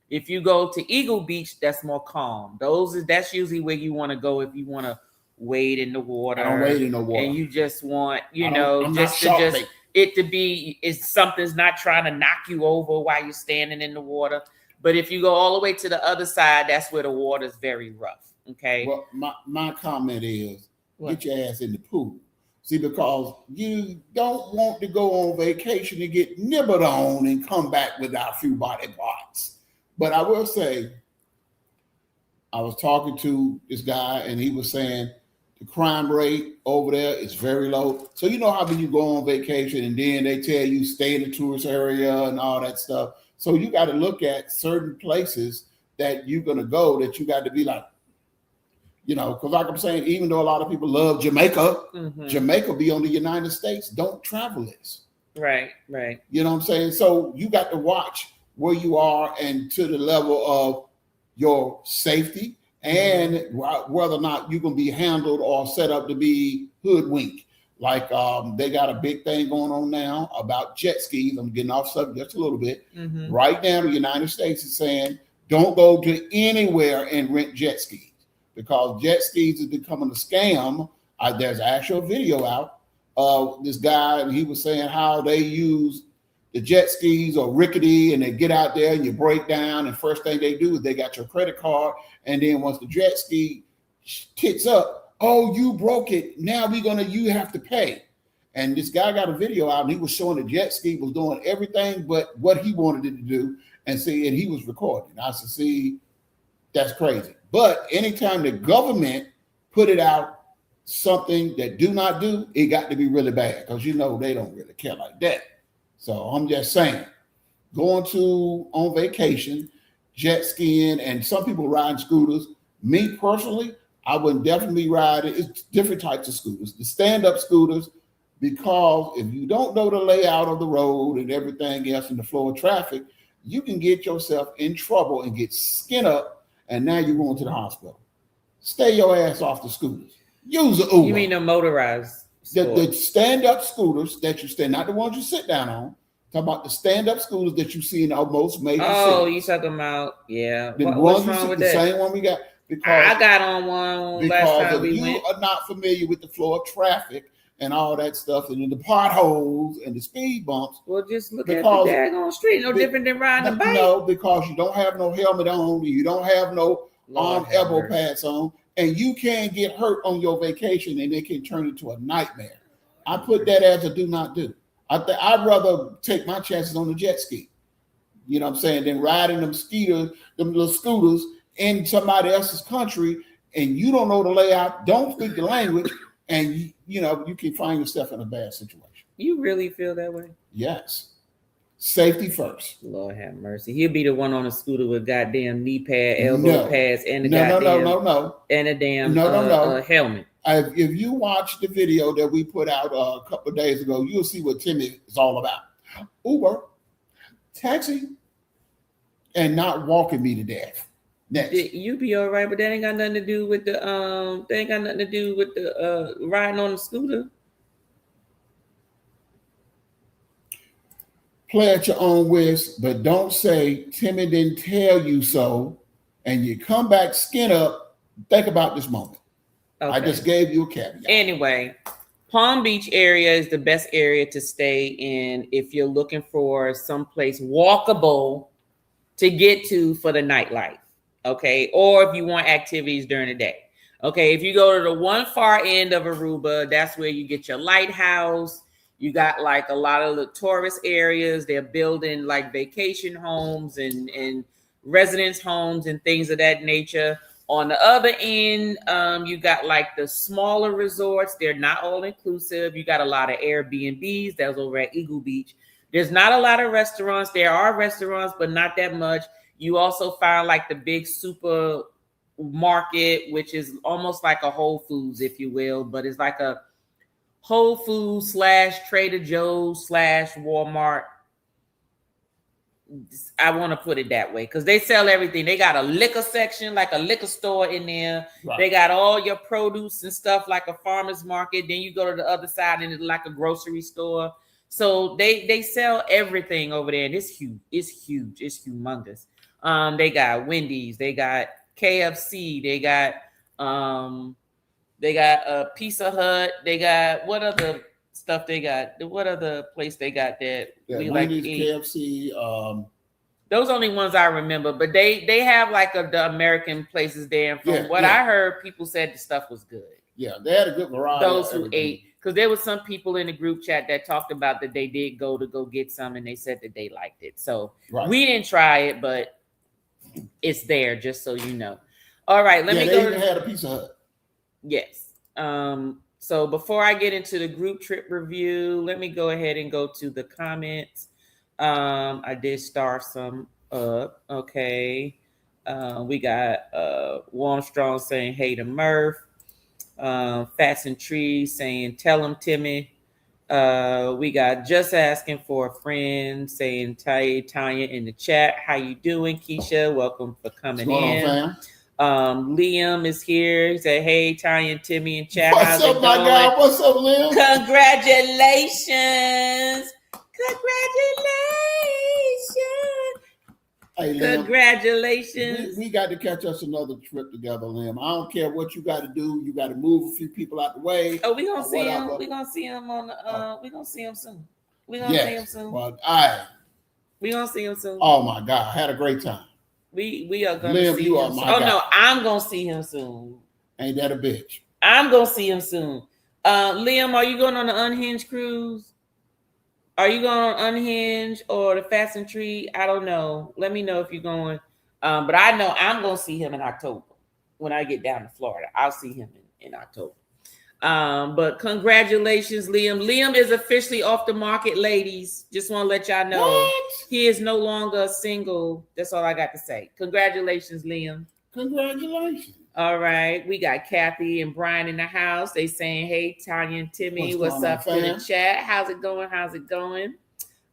If you go to Eagle Beach, that's more calm. That's usually where you want to go if you want to wade in the water. I don't wade in the water. And you just want, something's not trying to knock you over while you're standing in the water. But if you go all the way to the other side, that's where the water is very rough. Okay. Well, my comment is get your ass in the pool. See, because you don't want to go on vacation and get nibbled on and come back without a few body parts. But I will say, I was talking to this guy and he was saying the crime rate over there is very low. So you know how when you go on vacation and then they tell you stay in the tourist area and all that stuff. So you got to look at certain places that you're going to go that you got to be like, you know, because like I'm saying, even though a lot of people love Jamaica, Jamaica be on the United States don't travel list. Right, right. You know what I'm saying? So you got to watch where you are and to the level of your safety and whether or not you're going to be handled or set up to be hoodwinked. Like they got a big thing going on now about jet skis. I'm getting off subject just a little bit. Right now, the United States is saying don't go to anywhere and rent jet skis because jet skis is becoming a scam. There's actual video out of this guy, and he was saying how they use the jet skis are rickety and they get out there and you break down. And first thing they do is they got your credit card. And then once the jet ski tits up, oh, you broke it. Now you have to pay. And this guy got a video out and he was showing the jet ski was doing everything but what he wanted it to do. And he was recording. I said, see, that's crazy. But anytime the government put it out something that do not do, it got to be really bad because you know they don't really care like that. So I'm just saying, going on vacation, jet skiing, and some people riding scooters. Me personally, I would definitely ride it. It's different types of scooters. The stand-up scooters, because if you don't know the layout of the road and everything else in the flow of traffic, you can get yourself in trouble and get skin up, and now you're going to the hospital. Stay your ass off the scooters. Use an Uber. You mean the motorized? The stand-up scooters that you stand, not the ones you sit down on. Talk about the stand-up scooters that you see in most major cities. Oh, you talking about, yeah. What's wrong with that? The same one we got. Because I got on one last time we went. Because you are not familiar with the flow of traffic and all that stuff, and then the potholes and the speed bumps. Well, just look at the daggone street. No different than riding a bike. No, because you don't have no helmet on, you don't have no arm elbow pads on, and you can get hurt on your vacation, and it can turn into a nightmare. I put that as a do not do. I'd rather take my chances on the jet ski, you know what I'm saying, than riding them little scooters in somebody else's country, and you don't know the layout, don't speak the language, and you can find yourself in a bad situation. You really feel that way? Yes. Safety first. Lord have mercy. He'll be the one on a scooter with goddamn knee pad, elbow pads, and the and a damn helmet. If you watch the video that we put out a couple of days ago, you'll see what Timmy is all about. Uber, taxi, and not walking me to death. Next. You be all right, but that ain't got nothing to do with the riding on the scooter. Play at your own risk, but don't say Timmy didn't tell you so, and you come back skin up. Think about this moment. Okay. I just gave you a caveat. Anyway, Palm Beach area is the best area to stay in if you're looking for someplace walkable to get to for the nightlife. Okay. Or if you want activities during the day. Okay. If you go to the one far end of Aruba, that's where you get your lighthouse. You got like a lot of the tourist areas. They're building like vacation homes and residence homes and things of that nature. On the other end, you got like the smaller resorts. They're not all inclusive. You got a lot of Airbnbs. That was over at Eagle Beach. There's not a lot of restaurants. There are restaurants, but not that much. You also find like the big super market, which is almost like a Whole Foods, if you will, but it's like a Whole Foods / Trader Joe's / Walmart. I want to put it that way because they sell everything. They got a liquor section, like a liquor store in there. Right. They got all your produce and stuff like a farmer's market. Then you go to the other side and it's like a grocery store. So they sell everything over there. And it's huge. It's huge. It's humongous. They got Wendy's. They got KFC. They got a Pizza Hut. They got what other stuff they got? What other place they got that we like to eat? KFC. Those only ones I remember, but they have like the American places there. And from what I heard, people said the stuff was good. Yeah, they had a good variety. Those who ate, because there was some people in the group chat that talked about that they did go get some, and they said that they liked it. So we didn't try it, but it's there, just so you know. All right, let me go. They even had a Pizza Hut. Yes. So before I get into the group trip review, let me go ahead and go to the comments. I did star some up. Okay. We got Warm Strong saying hey to Murph. Fats and Trees saying tell him Timmy. We got Just Asking for a Friend saying Tanya in the chat. How you doing, Keisha? Welcome for coming in. Liam is here. He said, hey, Tanya and Timmy and chat. What's up, my guy? What's up, Liam? Congratulations. Hey, Liam, congratulations. We got to catch us another trip together, Liam. I don't care what you got to do. You got to move a few people out the way. Oh, we're going to see him. We're going to see him on the, we're going to see him soon. We're going to see him soon. But we're going to see him soon. Oh, my God. I had a great time. We are going to see him soon. Oh, no, I'm going to see him soon. Ain't that a bitch? I'm going to see him soon. Liam, are you going on the Unhinged cruise? Are you going on Unhinged or the Fast and Tree? I don't know. Let me know if you're going. But I know I'm going to see him in October when I get down to Florida. I'll see him in October. But congratulations, Liam. Liam is officially off the market, ladies. Just want to let y'all know. What? He is no longer single. That's all I got to say. Congratulations, Liam. Congratulations. All right. We got Kathy and Brian in the house. They saying, hey, Tanya and Timmy, what's up in the chat? How's it going? How's it going?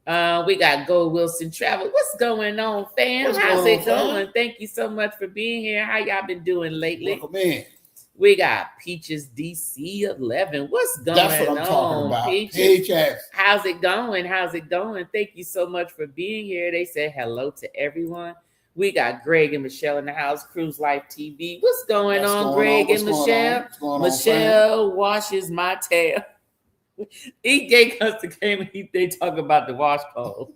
We got Gold Wilson Travel. What's going on, fam? How's it going? Thank you so much for being here. How y'all been doing lately? Welcome in. We got Peaches DC 11. What's going on? That's what I'm talking about. Peaches. How's it going? How's it going? Thank you so much for being here. They said hello to everyone. We got Greg and Michelle in the house. Cruise Life TV. What's going on, Greg and Michelle? Michelle washes my tail. EJ Custer came and they talk about the wash pole.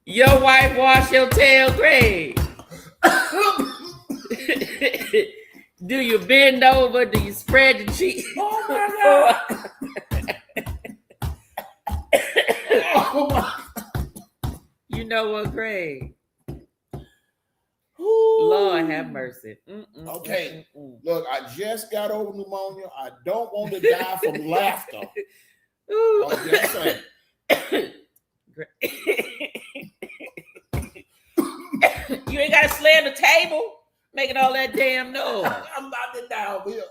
Your wife wash your tail, Greg. Do you bend over? Do you spread your cheeks? Oh my God. Oh my. You know what, Greg? Lord have mercy. Okay. Look, I just got over pneumonia. I don't want to die from laughter. I'm just saying. You ain't got to slam the table, making all that damn noise. I'm about to die over here.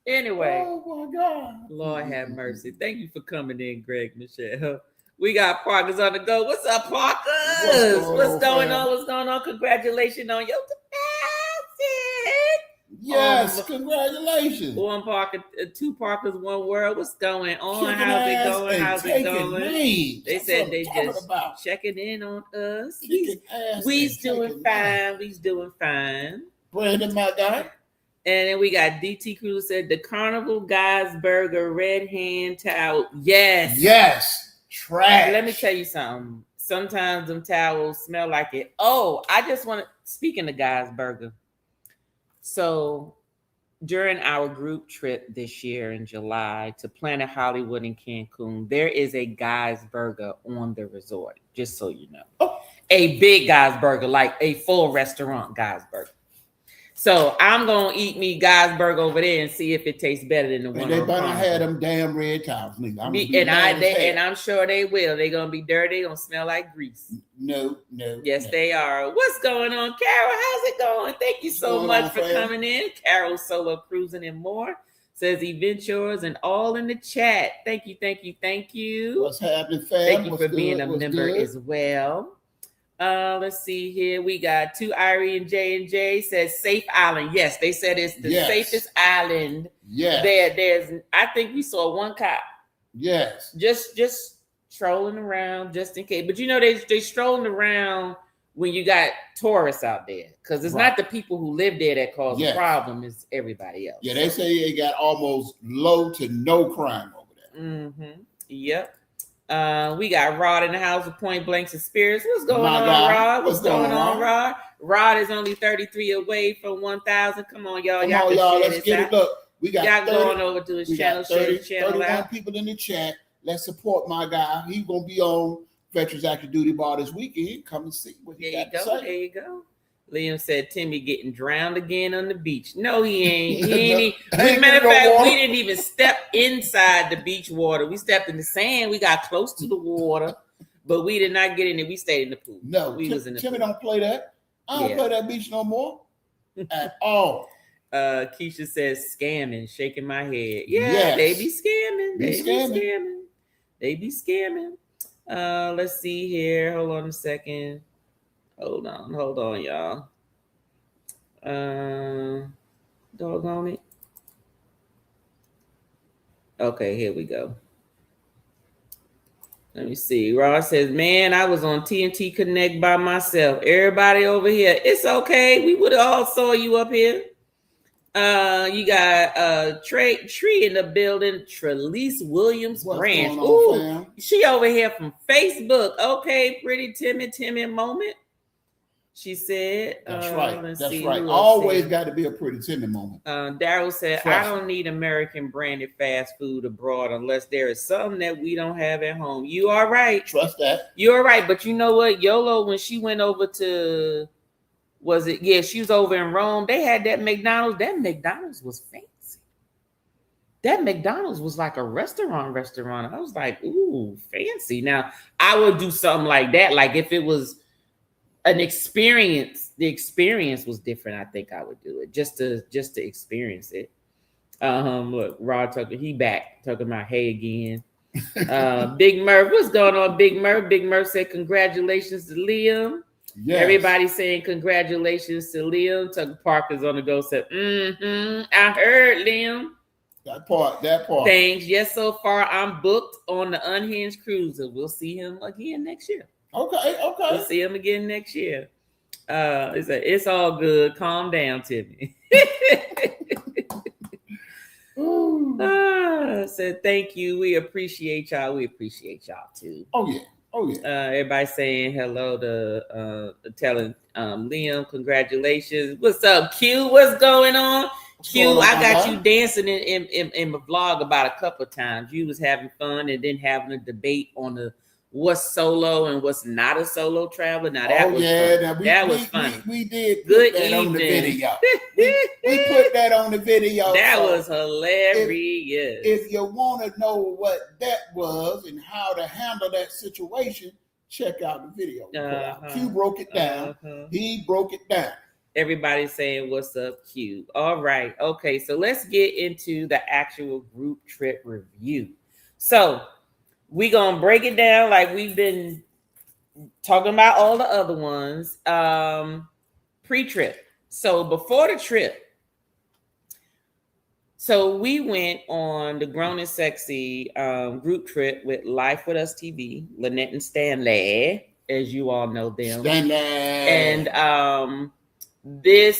Anyway. Oh my God. Lord have mercy. Thank you for coming in, Greg, Michelle. We got Parkers on the go. What's up, Parkers? What's going on? What's going on? Congratulations on your deposit. Yes, congratulations. One Parker, two Parkers, one world. What's going on? How's it going? How's it going? They said they just checking in on us. We's doing fine. We's doing fine. Brandon, my guy. And then we got DT Cruz said the Carnival Guys Burger Red Hand Towel. Yes. Yes. Trash. Let me tell you something. Sometimes them towels smell like it. Oh, I just want to, speaking of Guys Burger. So during our group trip this year in July to Planet Hollywood in Cancun, there is a Guys Burger on the resort, just so you know. Oh. A big Guys Burger, like a full restaurant Guys Burger. So I'm gonna eat me Guys Burger over there and see if it tastes better than the one. They better have them damn red towels, nigga. And I'm sure they will. They're gonna be dirty. They're gonna smell like grease. No. Yes, they are. What's going on, Carol? How's it going? Thank you so much for coming in. Carol Solo Cruising and More says Adventures and all in the chat. Thank you. What's happening, fam? Thank you for being a member as well. Let's see here. We got two Irie and J says Safe Island. Yes, they said it's the safest island. Yes. There's I think we saw one cop. Yes. Just strolling around just in case. But you know they strolling around when you got tourists out there. Because it's not the people who live there that cause the problem, it's everybody else. Yeah, they say they got almost low to no crime over there. Mm-hmm. Yep. We got Rod in the house with Point Blanks and Spirits. What's going My on, guy. Rod? What's going on, Rod? Rod? Rod is only 33 away from 1,000. Come on, y'all. Come y'all on, can y'all. share Let's this get out. it. Look, we got y'all 30, going over to his we channel, got 30, share his channel 31 out. people in the chat. Let's support my guy. He's gonna be on Veterans Active Duty Bar this weekend. Come and see what he got to say. There you go. Liam said Timmy getting drowned again on the beach. No, he ain't. He ain't. Matter of fact, we didn't even step inside the beach water. We stepped in the sand. We got close to the water, but we did not get in it. We stayed in the pool. No, we was in the Timmy pool. don't play that. I don't play that beach no more at all. Keisha says scamming, shaking my head. Yeah, they be scamming. They be scamming. Let's see here. Hold on a second. Hold on, y'all. Doggone it. Okay, here we go. Let me see. Ross says, man, I was on TNT Connect by myself. Everybody over here. It's okay. We would have all saw you up here. You got Tree in the building. Trelise Williams Branch. Ooh, she over here from Facebook. Okay, pretty Timmy moment. She said, "That's right. That's right. Always got to be a pretty Timmy moment." Daryl said, "I don't need American branded fast food abroad unless there is something that we don't have at home." You are right. Trust that. You are right. But you know what, Yolo, when she went over to, she was over in Rome. They had that McDonald's. That McDonald's was fancy. That McDonald's was like a restaurant. I was like, ooh, fancy. Now I would do something like that. Like if it was an experience, the experience was different. I think I would do it just to experience it. Look, Rod Tucker, he back talking about hey again. Big Murph, what's going on, Big Murph? Big Murph said congratulations to Liam. Yes. Everybody saying congratulations to Liam. Tucker Parker's on the go. Said, I heard Liam. That part. Thanks. Yes, so far I'm booked on the Unhinged Cruiser. We'll see him again next year. Okay. We'll see him again next year. It's all good. Calm down, Timmy. Said thank you. We appreciate y'all. We appreciate y'all too. Oh yeah. Everybody saying hello to telling Liam congratulations. What's up, Q? What's going on? Q, I got you dancing in my vlog about a couple of times. You was having fun and then having a debate on the what's solo and what's not a solo traveler. Now that was fun. That was funny. We did good that evening. On the video. we put that on the video. That was hilarious. If you want to know what that was and how to handle that situation, check out the video. Q broke it down. He broke it down. Everybody's saying what's up, Q. All right. Okay, so let's get into the actual group trip review. So we're going to break it down like we've been talking about all the other ones. Pre-trip. So before the trip, so we went on the Grown and Sexy group trip with LifeWithUsTV, Lynette and Stanley, as you all know them. Stanley.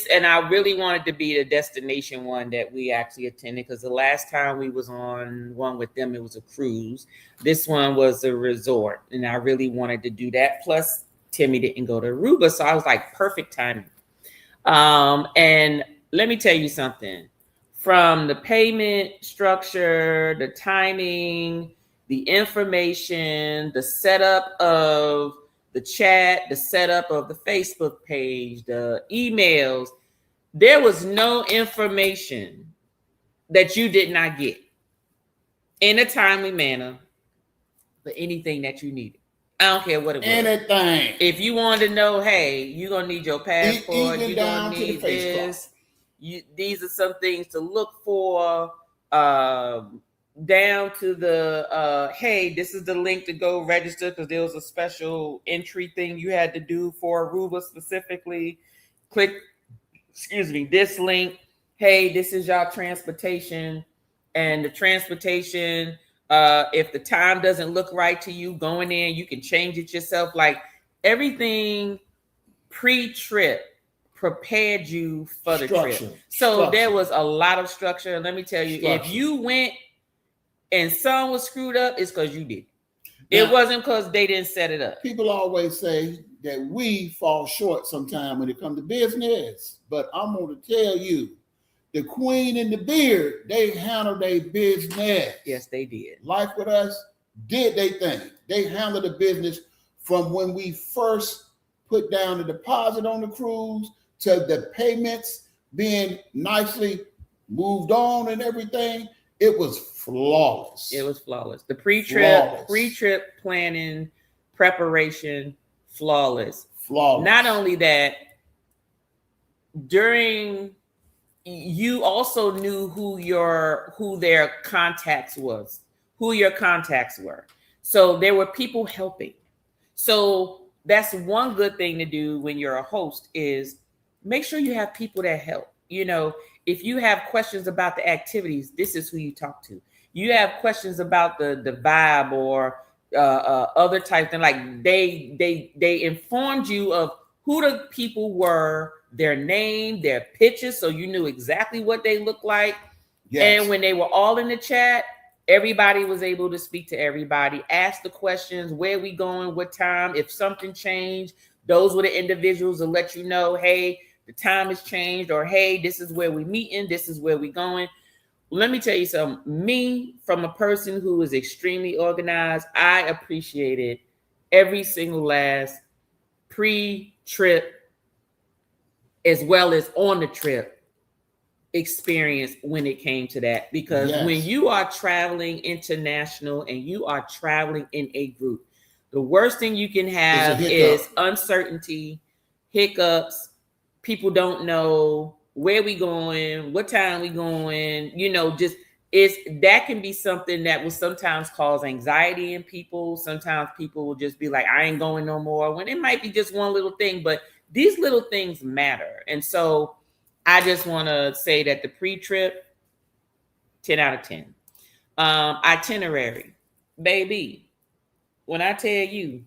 And I really wanted to be the destination one that we actually attended because the last time we was on one with them, it was a cruise. This one was a resort, and I really wanted to do that. Plus, Timmy didn't go to Aruba, so I was like, perfect timing. And let me tell you something. From the payment structure, the timing, the information, the setup of the chat, the setup of the Facebook page, the emails, there was no information that you did not get in a timely manner for anything that you needed. I don't care what it was. Anything. If you wanted to know, hey, you're going to need your passport, you're going to need this. These are some things to look for. Down to the hey, this is the link to go register because there was a special entry thing you had to do for Aruba specifically. Click, this link. Hey, this is your transportation, and the transportation. If the time doesn't look right to you, going in, you can change it yourself. Like everything pre-trip prepared you for the trip. So there was a lot of structure. Let me tell you, if you went and some was screwed up, it's because you did. It wasn't because they didn't set it up. People always say that we fall short sometimes when it comes to business, but I'm going to tell you, the queen and the beard, they handled their business. Yes, they did. Life with Us did they thing. They handled the business from when we first put down the deposit on the cruise to the payments being nicely moved on and everything. It was flawless. It was flawless. The pre-trip planning, preparation, flawless. Not only that, you also knew who their contacts was, who your contacts were. So there were people helping. So that's one good thing to do when you're a host is make sure you have people that help. You know, if you have questions about the activities, this is who you talk to. You have questions about the vibe or other type thing. Like they informed you of who the people were, their name, their pictures, so you knew exactly what they looked like. Yes. And when they were all in the chat, everybody was able to speak to everybody, ask the questions, where we going, what time, if something changed, those were the individuals that let you know, hey, the time has changed, or hey, this is where we meeting, this is where we going. Let me tell you something. Me, from a person who is extremely organized, I appreciated every single last pre-trip as well as on the trip experience when it came to that. Because when you are traveling international and you are traveling in a group, the worst thing you can have is uncertainty, hiccups. People don't know where we going, what time we going, you know, that can be something that will sometimes cause anxiety in people. Sometimes people will just be like, I ain't going no more, when it might be just one little thing, but these little things matter. And so I just want to say that the pre-trip, 10 out of 10. Itinerary, baby, when I tell you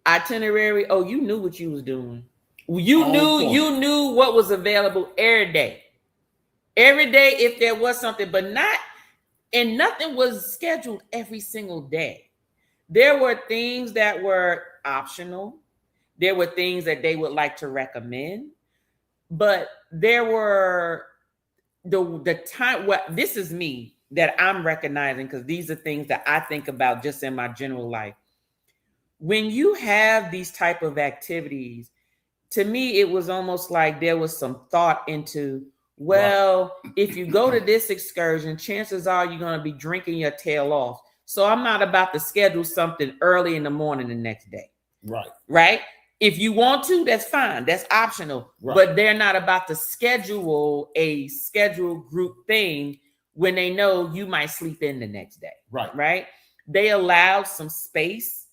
itinerary, oh, you knew what you was doing. You knew what was available every day. Every day, if there was something, but nothing was scheduled every single day. There were things that were optional. There were things that they would like to recommend, but there were the time. What this is me that I'm recognizing, because these are things that I think about just in my general life. When you have these type of activities, to me, it was almost like there was some thought into, well, if you go to this excursion, chances are you're going to be drinking your tail off. So I'm not about to schedule something early in the morning the next day. Right. If you want to, that's fine. That's optional. But they're not about to schedule a scheduled group thing when they know you might sleep in the next day. Right. They allowed some space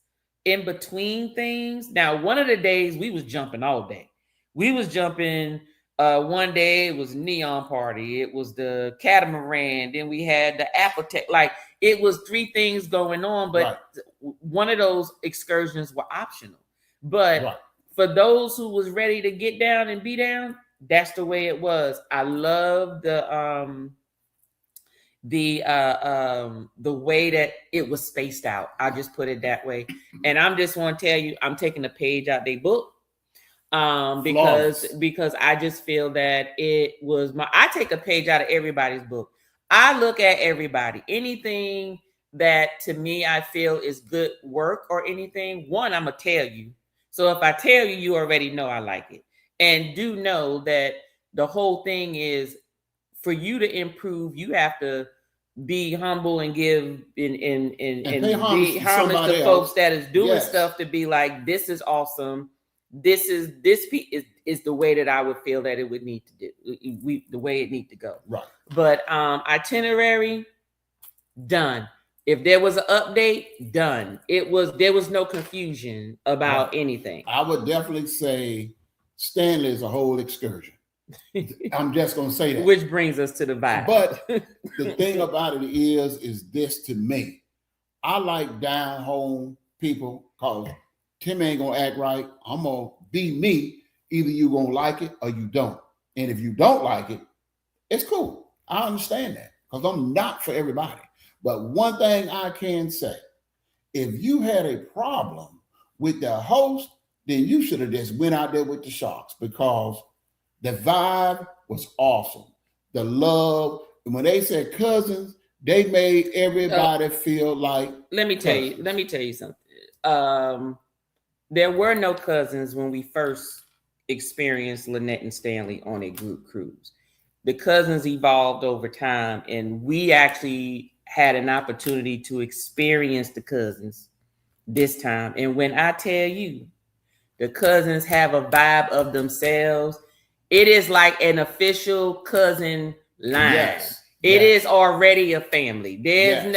in between things. Now, one of the days we was jumping all day. We was jumping. One day it was neon party. It was the catamaran. Then we had the Appletech. Like, it was 3 things going on, but one of those excursions were optional. But for those who was ready to get down and be down, that's the way it was. I love the way that it was spaced out. I'll just put it that way. And I'm just want to tell you, I'm taking a page out their book. Because I just feel that I take a page out of everybody's book. I look at everybody, anything that to me I feel is good work or anything. One, I'm gonna tell you. So if I tell you, you already know I like it. And do know that the whole thing is, for you to improve, you have to be humble and give and be homage to folks that is doing stuff to be like, this is awesome. This is the way that I would feel that it would need to do. The way it need to go. But itinerary, done. If there was an update, done. There was no confusion about anything. I would definitely say Stanley is a whole excursion. I'm just going to say that. Which brings us to the vibe. But the thing about it is this to me. I like down home people, because Tim ain't going to act right. I'm going to be me. Either you going to like it or you don't. And if you don't like it, it's cool. I understand that, because I'm not for everybody. But one thing I can say If you had a problem with the host, then you should have just went out there with the Sharks, because the vibe was awesome. The love, and when they said cousins, they made everybody feel like. Let me tell you something. There were no cousins when we first experienced Lynette and Stanley on a group cruise. The cousins evolved over time, and we actually had an opportunity to experience the cousins this time. And when I tell you, the cousins have a vibe of themselves, it is like an official cousin line. Yes. It is already a family. There's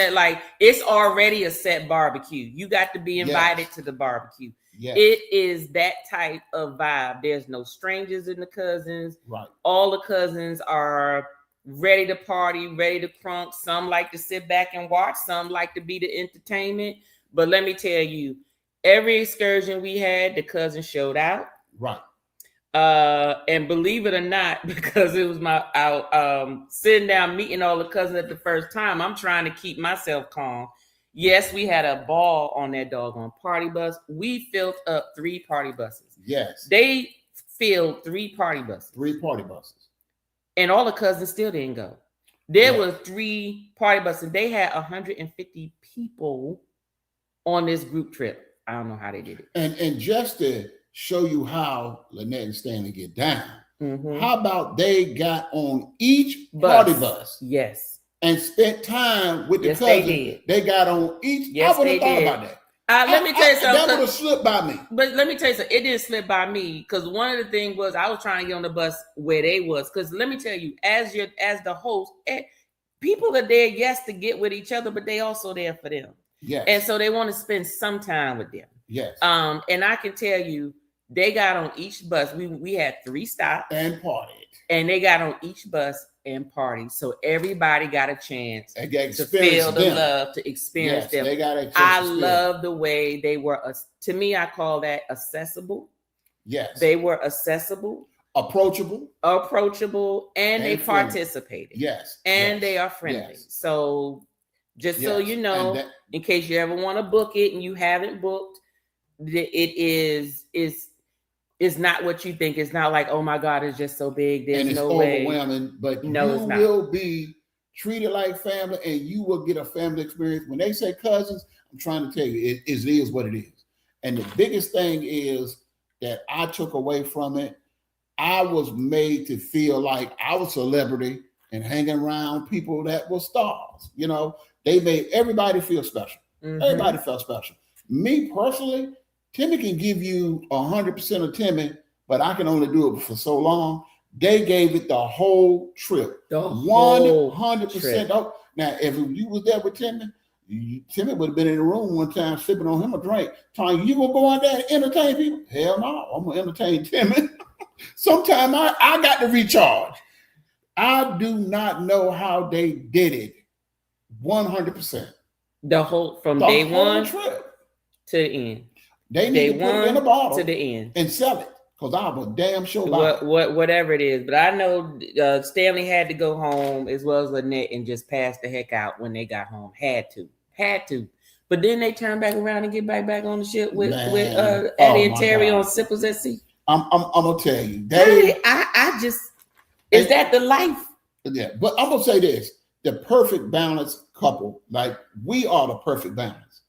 it's already a set barbecue. You got to be invited to the barbecue. Yes. It is that type of vibe. There's no strangers in the cousins. Right. All the cousins are ready to party, ready to crunk. Some like to sit back and watch. Some like to be the entertainment. But let me tell you, every excursion we had, the cousins showed out. Right. And believe it or not, because it was my sitting down meeting all the cousins at the first time, I'm trying to keep myself calm. Yes, we had a ball on that doggone party bus. We filled up 3 party buses. Yes. They filled 3 party buses. 3 party buses. And all the cousins still didn't go. There were 3 party buses. They had 150 people on this group trip. I don't know how they did it. And just to show you how Lynette and Stanley get down, how about they got on each party bus? Yes. And spent time with the cousins. They got on each. Yes, I would have thought about that. Let me tell you something. That would have slipped by me. But let me tell you something. It didn't slip by me, because one of the things was I was trying to get on the bus where they was. Because let me tell you, as the host, people are there, yes, to get with each other, but they also there for them. Yes. And so they want to spend some time with them. Yes. And I can tell you, they got on each bus. We had 3 stops and partied. And they got on each bus and partied. So everybody got a chance to feel the love, to experience them. They got a chance. I love the way they were. To me, I call that accessible. Yes. They were accessible, approachable, and they participated. Yes. And they are friendly. Yes. So just so you know, in case you ever want to book it and you haven't booked, it's not what you think. It's not like, oh my God, it's just so big. There's and it's no way. Overwhelming, but no, you will be treated like family, and you will get a family experience. When they say cousins, I'm trying to tell you, it is what it is. And the biggest thing is that I took away from it, I was made to feel like I was a celebrity and hanging around people that were stars. You know, they made everybody feel special. Everybody felt special. Me personally, Timmy can give you 100% of Timmy, but I can only do it for so long. They gave it the whole trip. 100%. Now, if you was there with Timmy, Timmy would have been in the room one time sipping on him a drink, telling you gonna go out there and entertain people? Hell no, I'm gonna entertain Timmy. Sometime I got to recharge. I do not know how they did it. 100%. The whole day one trip to the end. They need to put it in a bottle to the end and sell it, because I was damn sure whatever it is. But I know Stanley had to go home as well as Lynette and just pass the heck out when they got home. Had to. But then they turned back around and get back on the ship with Eddie and Terry on Sippers at Sea. I'm gonna tell you, is that the life? Yeah, but I'm gonna say this: the perfect balance couple, like we are the perfect balance,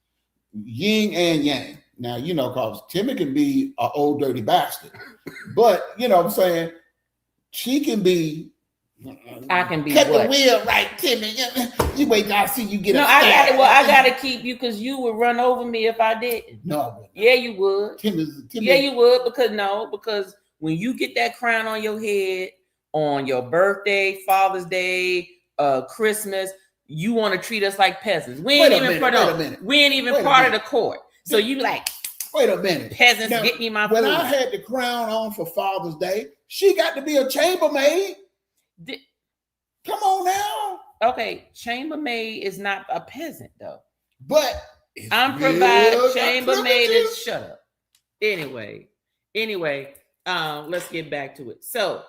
yin and yang. Now, you know, because Timmy can be an old dirty bastard, but you know what I'm saying, she can be. I can be cut what? The wheel right, Timmy. You wait till I see you get. No, I gotta keep you, because you would run over me if I didn't. No. Yeah, you would. Timmy. Yeah, you would, because when you get that crown on your head on your birthday, Father's Day, Christmas, you want to treat us like peasants. We ain't even part of the court. So you like, wait a minute. Peasants, now, get me my food. When I had the crown on for Father's Day, she got to be a chambermaid. Come on now. Okay, chambermaid is not a peasant though. But I'm providing chambermaid is shut up. Anyway, let's get back to it. So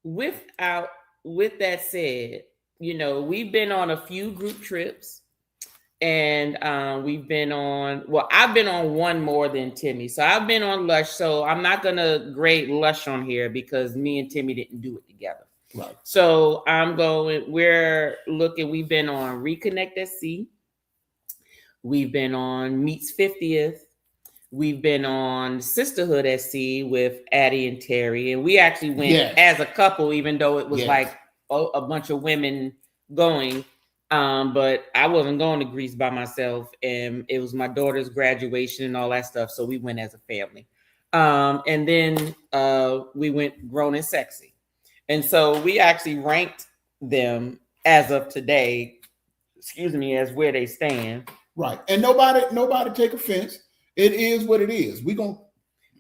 with that said, you know, we've been on a few group trips. and we've been on. Well, I've been on one more than Timmy, so I've been on Lush. So I'm not gonna grade Lush on here because me and Timmy didn't do it together. Right. So we're looking. We've been on Reconnect at Sea. We've been on Meets 50th. We've been on Sisterhood at Sea with Addie and Terry, and we actually went as a couple, even though it was like a bunch of women going. But I wasn't going to Greece by myself, and it was my daughter's graduation and all that stuff, so we went as a family. And then we went Grown and Sexy, and so we actually ranked them as of today. Excuse me, as where they stand. Right, and nobody take offense. It is what it is. We're gonna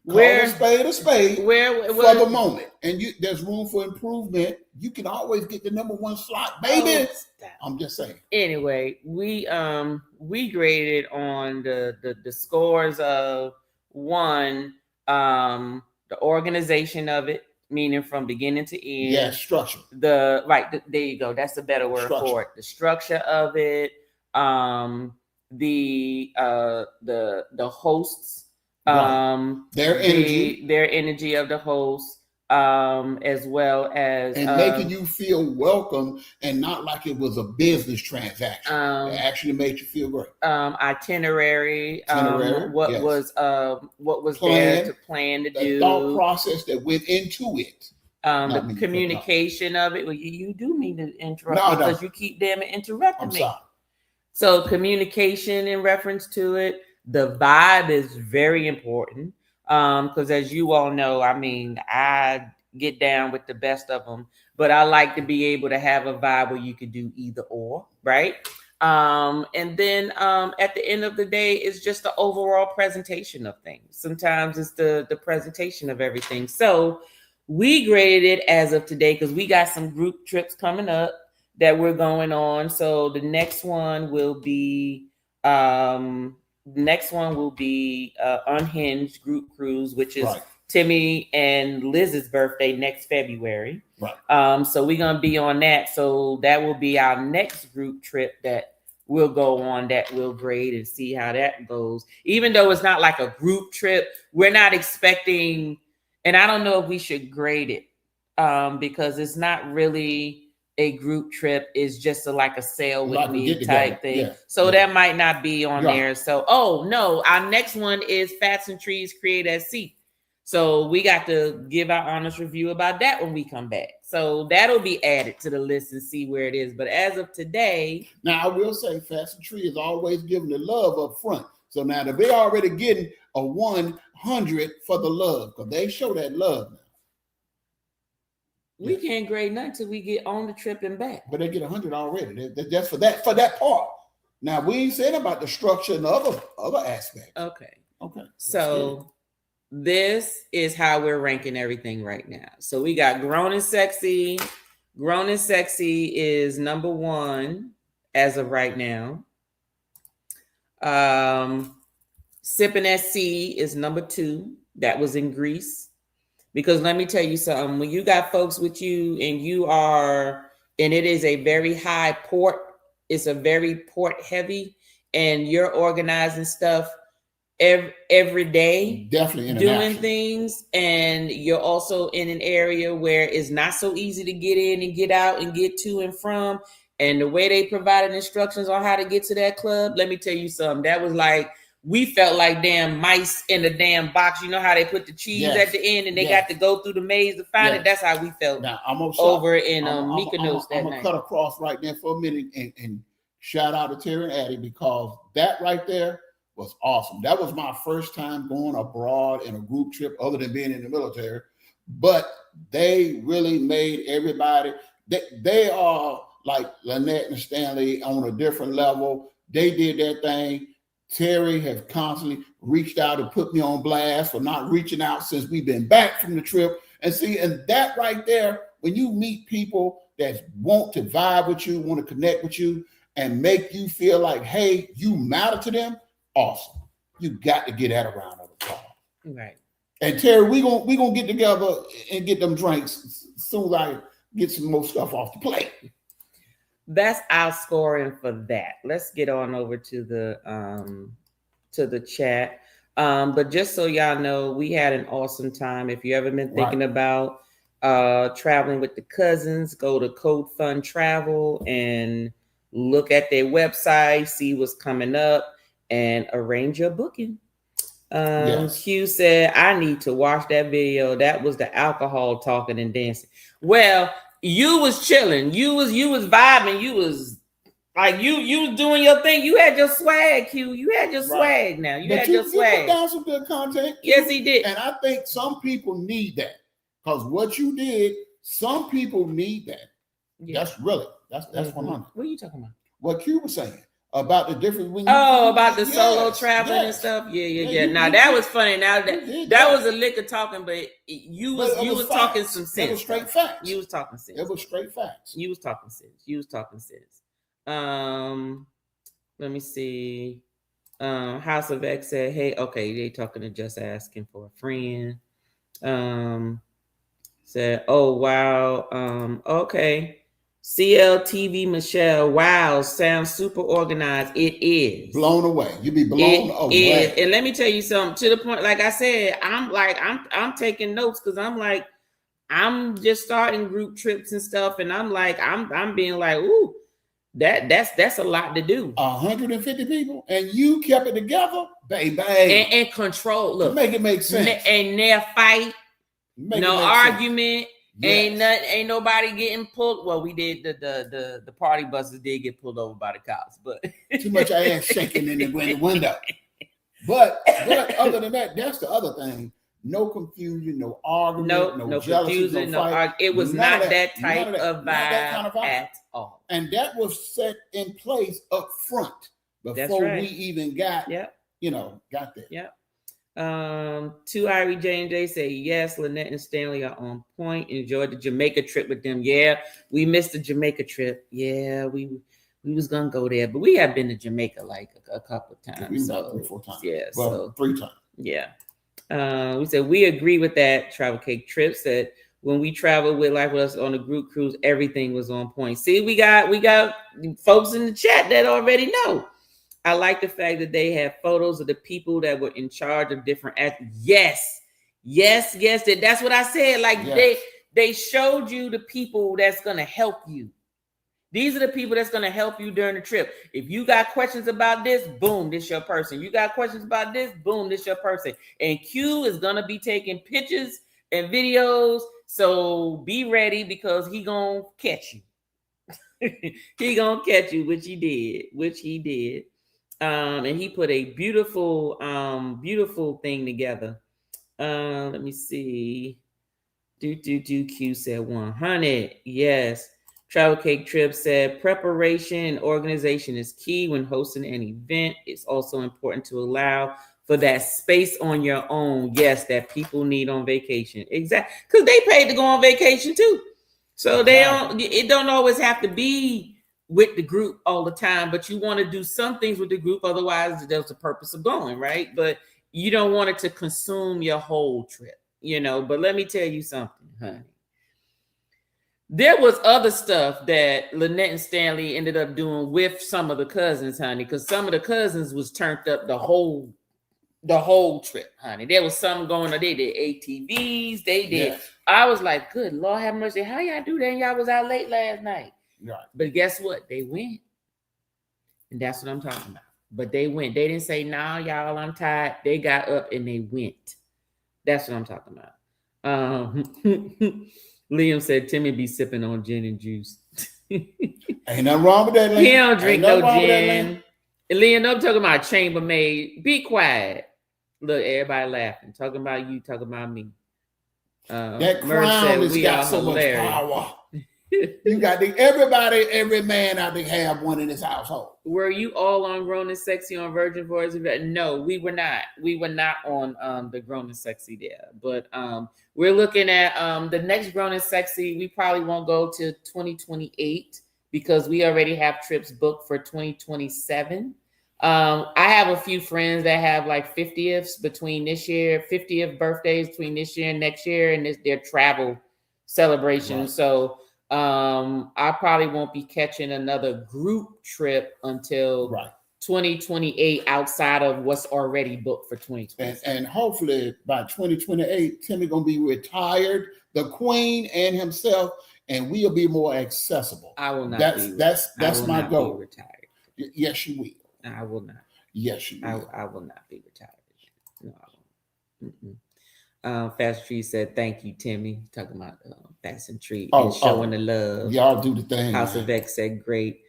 call a spade for the moment, and there's room for improvement. You can always get the number one slot, baby. I'm just saying. Anyway, we graded on the scores of one, the organization of it, meaning from beginning to end. Yeah, structure. There you go. That's a better word for it. The structure of it. The hosts, their energy of the hosts, as well as making you feel welcome and not like it was a business transaction. It actually made you feel great. Itinerary. What was there to plan to do? The thought process that went into it. The communication of it. Well, you do mean to interrupt because you keep damn it interrupting me. Sorry. So communication in reference to it, the vibe is very important. Because as you all know, I mean, I get down with the best of them, but I like to be able to have a vibe where you could do either or, right? And then at the end of the day, it's just the overall presentation of things. Sometimes it's the presentation of everything. So we graded it as of today because we got some group trips coming up that we're going on. So the next one will be Unhinged Group Cruise, which is Timmy and Liz's birthday next February. Right. So we're gonna be on that. So that will be our next group trip that we'll go on, that we'll grade and see how that goes. Even though it's not like a group trip, we're not expecting, and I don't know if we should grade it because it's not really a group trip, is just like a sail with me type thing. Yeah. So that might not be on there. So, no, our next one is Fats and Trees Create at Sea. So we got to give our honest review about that when we come back. So that'll be added to the list and see where it is. But as of today. Now, I will say Fats and Trees is always giving the love up front. So now they're already getting a 100 for the love because they show that love now. We can't grade nothing until we get on the trip and back. But they get 100 already. That's for that part. Now we ain't saying about the structure and the other aspects. Okay. Okay. So this is how we're ranking everything right now. So we got Grown and Sexy. Grown and Sexy is number one as of right now. Sipping at Sea is number two. That was in Greece. Because let me tell you something, when you got folks with you and it is a very high port, it's a very port heavy, and you're organizing stuff every day, definitely doing things, and you're also in an area where it's not so easy to get in and get out and get to and from, and the way they provided instructions on how to get to that club, let me tell you something, that was like, we felt like damn mice in the damn box. You know how they put the cheese at the end and they got to go through the maze to find it? That's how we felt now, I'm over in Mykonos that night. I'm going to cut across right there for a minute and shout out to Terry and Addie because that right there was awesome. That was my first time going abroad in a group trip other than being in the military. But they really made everybody, they are like Lynette and Stanley on a different level. They did their thing. Terry has constantly reached out and put me on blast for not reaching out since we've been back from the trip. And see, and that right there, when you meet people that want to vibe with you, want to connect with you, and make you feel like, hey, you matter to them, awesome. You got to get that around other call. Right. And Terry, we gonna get together and get them drinks as soon as I get some more stuff off the plate. that's our scoring for that. Let's get on over to the chat. But just so y'all know, we had an awesome time. If you ever been thinking about traveling with the cousins, go to Code Fun Travel and look at their website, see what's coming up, and arrange your booking. Yes. Q said, I need to watch that video. That was the alcohol talking and dancing. Well, you was chilling. You was vibing. You was like you was doing your thing. You had your swag, Q. You had your swag now. You had your swag. You put down some good content. Q, yes, he did. And I think some people need that. Because what you did, some people need that. Yeah. That's 100. What are you talking about? What Q was saying about the difference when about the solo traveling and stuff. Yeah. Now that was funny. Now that was a lick of talking, but you was talking some sense. It was straight facts. You was talking sense. It was straight facts. You was talking sense. Let me see. House of X said, "Hey, okay, they talking to just asking for a friend." Said, "Oh wow, okay." CLTV Michelle, wow, sounds super organized. It is. Blown away. You be blown away. And let me tell you something, to the point, like I said, I'm taking notes because I'm just starting group trips and stuff, and I'm being like, ooh, that's a lot to do. 150 people, and you kept it together, baby. And control. Look, make it make sense. And their fight, no argument. Sense. Yes. Ain't nobody getting pulled. Well, we did the party buses did get pulled over by the cops, but too much ass shaking in the window. But other than that, that's the other thing. No confusion, no argument, no jealousy, confusion, no fight. It was not that type of vibe at all. And that was set in place up front before we even got there. Yep. 2 Irie J&J say yes, Lynette and Stanley are on point. Enjoyed the Jamaica trip with them. Yeah, we missed the Jamaica trip. Yeah, we was gonna go there, but we have been to Jamaica like a couple of times. We about 3-4 times. Yeah, well, 3 times. Yeah. We said we agree with that. Travel Cake Trip said when we traveled with Life With Us on a group cruise, everything was on point. See, we got folks in the chat that already know. I like the fact that they have photos of the people that were in charge of different acts. Yes. That's what I said. Like they showed you the people that's gonna help you. These are the people that's gonna help you during the trip. If you got questions about this, boom, this your person. You got questions about this, boom, this your person. And Q is gonna be taking pictures and videos. So be ready because he gonna catch you. He gonna catch you, which he did. And he put a beautiful thing together. Let me see. Q said 100. Yes. Travel Cake Trip said preparation and organization is key when hosting an event. It's also important to allow for that space on your own. Yes, that people need on vacation. Exactly. Because they paid to go on vacation too. So it don't always have to be with the group all the time, but you want to do some things with the group. Otherwise, there's the purpose of going, right? But you don't want it to consume your whole trip, But let me tell you something, honey. There was other stuff that Lynette and Stanley ended up doing with some of the cousins, honey, because some of the cousins was turned up the whole trip, honey. There was some going on. They did ATVs. They did. Yes. I was like, good Lord have mercy. How y'all do that? And y'all was out late last night. Right. But guess what? They went. And that's what I'm talking about. But they went. They didn't say, nah, y'all, I'm tired. They got up and they went. That's what I'm talking about. Liam said Timmy be sipping on gin and juice. Ain't nothing wrong with that, Liam. He don't drink no gin. And Liam, I'm talking about chambermaid. Be quiet. Look, everybody laughing. Talking about you, talking about me. That crown has got so much power. You got every man out there have one in his household. Were you all on Grown and Sexy on Virgin Voice? No, we were not. We were not on the Grown and Sexy there. But we're looking at the next Grown and Sexy. We probably won't go to 2028 because we already have trips booked for 2027. I have a few friends that have like 50th birthdays between this year and next year, and their travel celebration. Right. So I probably won't be catching another group trip until 2028 outside of what's already booked for 2020. And hopefully by 2028, Timmy gonna be retired, the Queen and himself, and we'll be more accessible. I will not. That's my goal. Be retired. Yes, you will. I will not. Yes, you will. I will not be retired. No, I won't. Fast Tree said, "Thank you, Timmy." Talking about Fast and Tree and showing the love. Y'all do the thing. House of X said, "Great."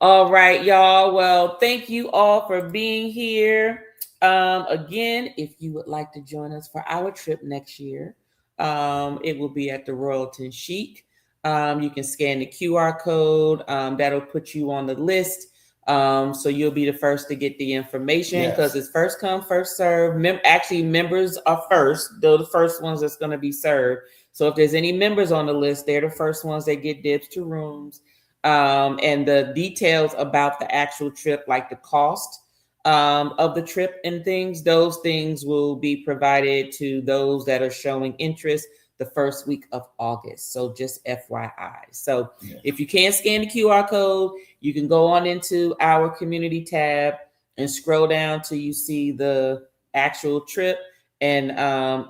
All right, y'all. Well, thank you all for being here. Again, if you would like to join us for our trip next year, it will be at the Royalton Chic. You can scan the QR code. That'll put you on the list. So you'll be the first to get the information because it's first come, first serve. Actually, members are first. They're the first ones that's going to be served. So if there's any members on the list, they're the first ones that get dibs to rooms. And the details about the actual trip, like the cost of the trip and things, those things will be provided to those that are showing interest the first week of August. So just FYI. So if you can't scan the QR code, you can go on into our community tab and scroll down till you see the actual trip. And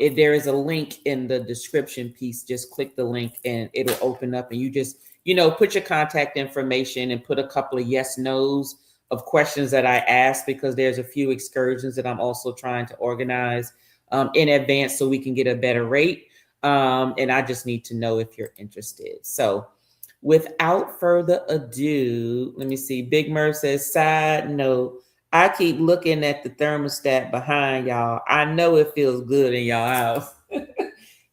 if there is a link in the description piece, just click the link and it'll open up and you just, put your contact information and put a couple of yes, no's of questions that I asked, because there's a few excursions that I'm also trying to organize in advance so we can get a better rate. And I just need to know if you're interested. So without further ado, let me see. Big Murph says, side note, I keep looking at the thermostat behind y'all. I know it feels good in y'all house.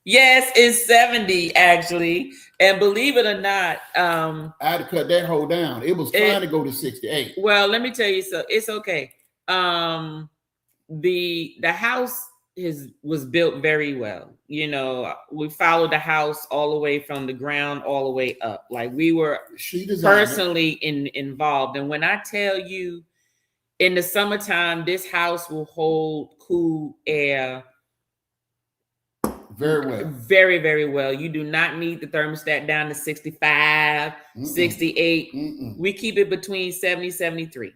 Yes, it's 70 actually. And believe it or not, I had to cut that hole down. It was trying to go to 68. Well, let me tell you so. It's okay. The house was built very well. We followed the house all the way from the ground all the way up. Like we were personally involved. And when I tell you, in the summertime, this house will hold cool air very well. Very, very well. You do not need the thermostat down to 65, 68. We keep it between 70, 73.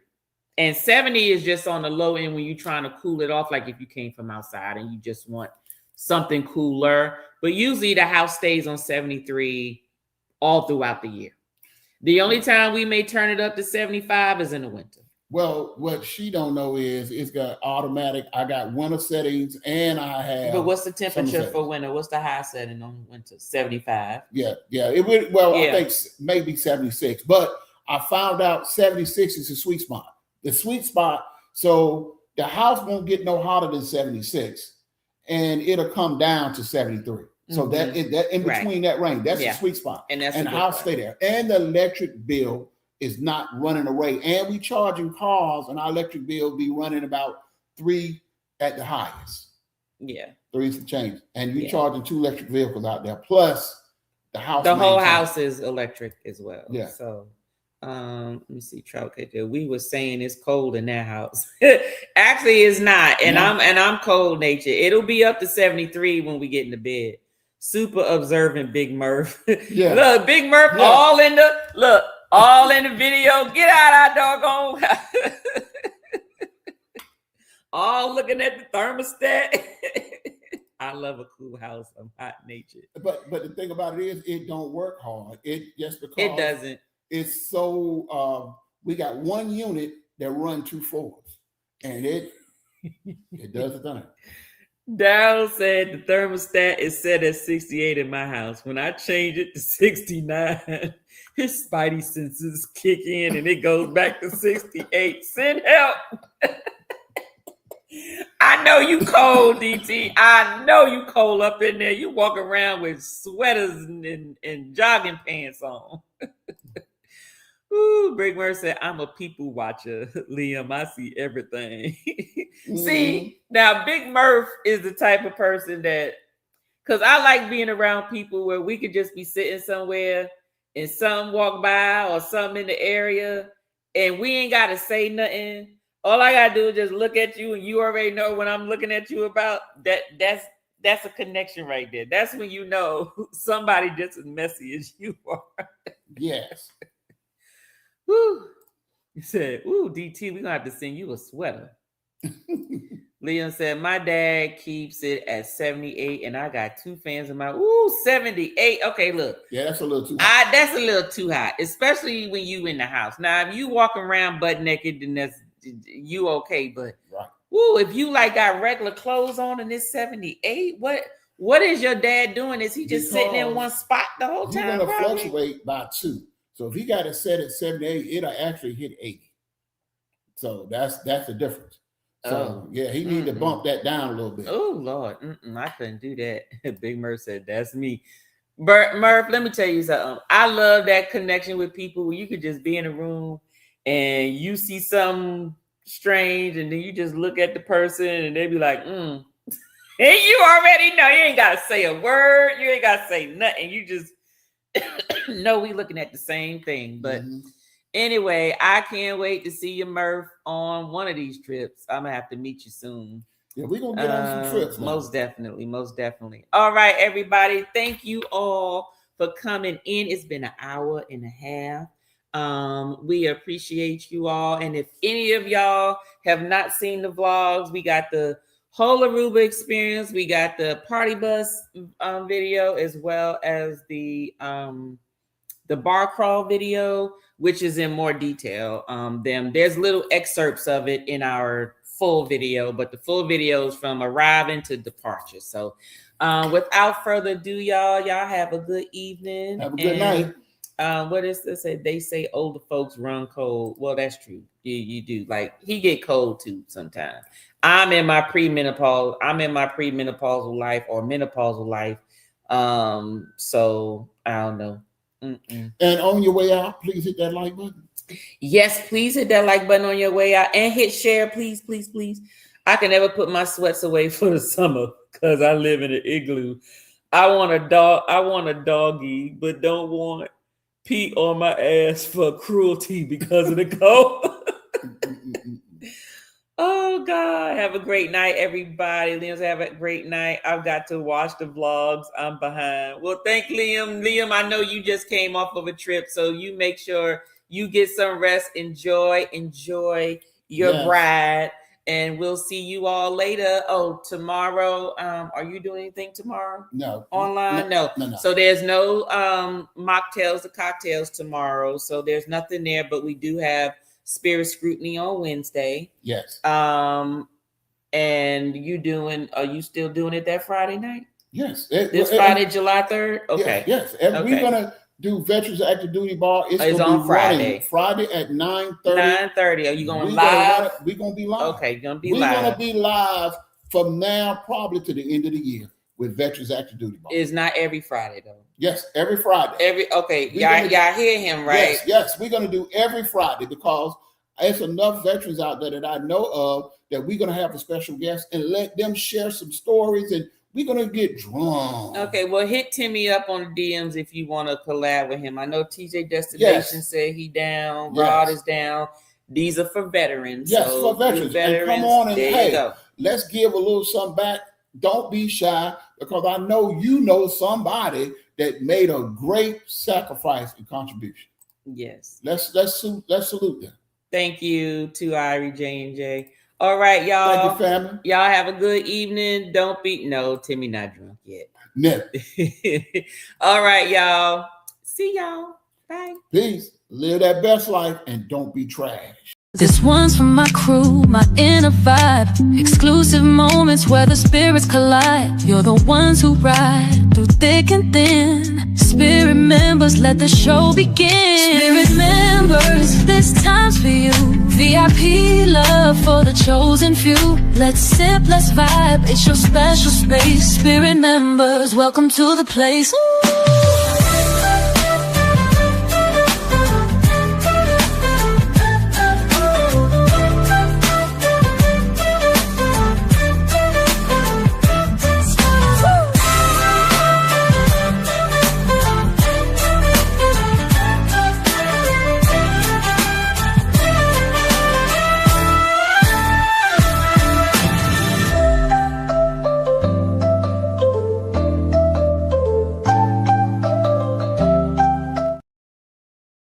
And 70 is just on the low end when you're trying to cool it off, like if you came from outside and you just want something cooler. But usually the house stays on 73 all throughout the year. The only time we may turn it up to 75 is in the winter. Well, what she don't know is it's got automatic. I got winter settings and I have. But what's the temperature for winter? What's the high setting on winter? 75. Yeah. It would. Well, I think maybe 76. But I found out 76 is the sweet spot. The sweet spot. So the house won't get no hotter than 76, and it'll come down to 73. So that in between that range, that's the sweet spot, and the house stay there. And the electric bill is not running away. And we charging cars, and our electric bill be running about 3 at the highest. Yeah, 3 some change, and you charging 2 electric vehicles out there, plus the house. The whole house is electric as well. Yeah. So. Let me see. We were saying it's cold in that house. Actually, it's not, and I'm cold natured. It'll be up to 73 when we get into bed. Super observant, Big Murph. Yeah. Look, Big Murph, all in the video. Get out our doggone. All looking at the thermostat. I love a cool house. I'm hot natured. But the thing about it is, it don't work hard. It just because it doesn't. It's so we got one unit that run 2 floors, and it does the thing. Daryl said the thermostat is set at 68 in my house. When I change it to 69, his spidey senses kick in and it goes back to 68. Send help. I know you cold, DT. I know you cold up in there. You walk around with sweaters and jogging pants on. Ooh, Big Murph said, I'm a people watcher, Liam. I see everything. See, now Big Murph is the type of person that, because I like being around people where we could just be sitting somewhere and some walk by or something in the area and we ain't got to say nothing. All I got to do is just look at you and you already know what I'm looking at you about. That's That's a connection right there. That's when you know somebody just as messy as you are. Yes. Woo. He said, ooh, DT, we're gonna have to send you a sweater. Liam said, my dad keeps it at 78, and I got 2 fans of mine. Ooh, 78. Okay, look. Yeah, that's a little too hot. That's a little too hot, especially when you in the house. Now, if you walk around butt naked, then that's you okay. But Right. ooh, if you like got regular clothes on and it's 78, what is your dad doing? Is he just sitting in one spot the whole time? He's gonna fluctuate by 2. So if he got it set at 78, it'll actually hit 80. So that's the difference. So yeah, he need to bump that down a little bit. Oh Lord, I couldn't do that. Big Murph said, "That's me." Murph, let me tell you something. I love that connection with people where you could just be in a room and you see something strange, and then you just look at the person and they be like, and you already know. You ain't gotta say a word. You ain't gotta say nothing. You just know we looking at the same thing. But anyway, I can't wait to see you, Murph, on one of these trips. I'm gonna have to meet you soon. Yeah, we're gonna get on some trips. Most definitely. All right, everybody. Thank you all for coming in. It's been an hour and a half. We appreciate you all. And if any of y'all have not seen the vlogs, we got the whole Aruba experience. We got the party bus video, as well as the bar crawl video, which is in more detail. There's little excerpts of it in our full video, but the full video is from arriving to departure. So without further ado, y'all have a good evening. Have a good night. What is this? They say older folks run cold. Well, that's true. You do. Like, he get cold too sometimes. I'm in my premenopausal life or menopausal life. So I don't know. And on your way out, please hit that like button. Yes, please hit that like button on your way out and hit share, please. I can never put my sweats away for the summer because I live in an igloo. I want a doggy, but don't want pee on my ass for cruelty because of the cold. Oh God, have a great night, everybody. Liam's have a great night. I've got to watch the vlogs. I'm behind. Well, thank Liam. Liam, I know you just came off of a trip, so you make sure you get some rest. Enjoy your bride, and we'll see you all later. Oh, tomorrow. Are you doing anything tomorrow? No. Online? No. So there's no mocktails or cocktails tomorrow. So there's nothing there, but we do have Spirit Scrutiny on Wednesday. Yes. And are you still doing it that Friday night? Yes. Friday, July 3rd? Okay. Yes. We're gonna do Veterans Active Duty Bar. It's on Friday. Friday at 9:30. 9:30. Are you going live? We're gonna be live. Okay, you're gonna be live. live. We're gonna be live from now probably to the end of the year with Veterans Active Duty Bar. It's not every Friday though. Yes, every Friday. Y'all hear him, right? Yes, we're gonna do every Friday because there's enough veterans out there that I know of that we're gonna have a special guest and let them share some stories, and we're gonna get drunk. Okay, well, hit Timmy up on the DMs if you want to collab with him. I know TJ Destination said he down, Rod is down. These are for veterans. Yes, so for veterans. And come on and let's give a little something back. Don't be shy, because I know you know somebody that made a great sacrifice and contribution. Yes. Let's salute them. Thank you to Irie J&J. All right, y'all. Thank you, family. Y'all have a good evening. No, Timmy not drunk yet. Never. All right, y'all. See y'all. Bye. Peace. Live that best life and don't be trash. This one's for my crew, my inner vibe. Exclusive moments where the spirits collide. You're the ones who ride through thick and thin. Spirit members, let the show begin. Spirit members, this time's for you. VIP love for the chosen few. Let's sip, let's vibe, it's your special space. Spirit members, welcome to the place. Ooh.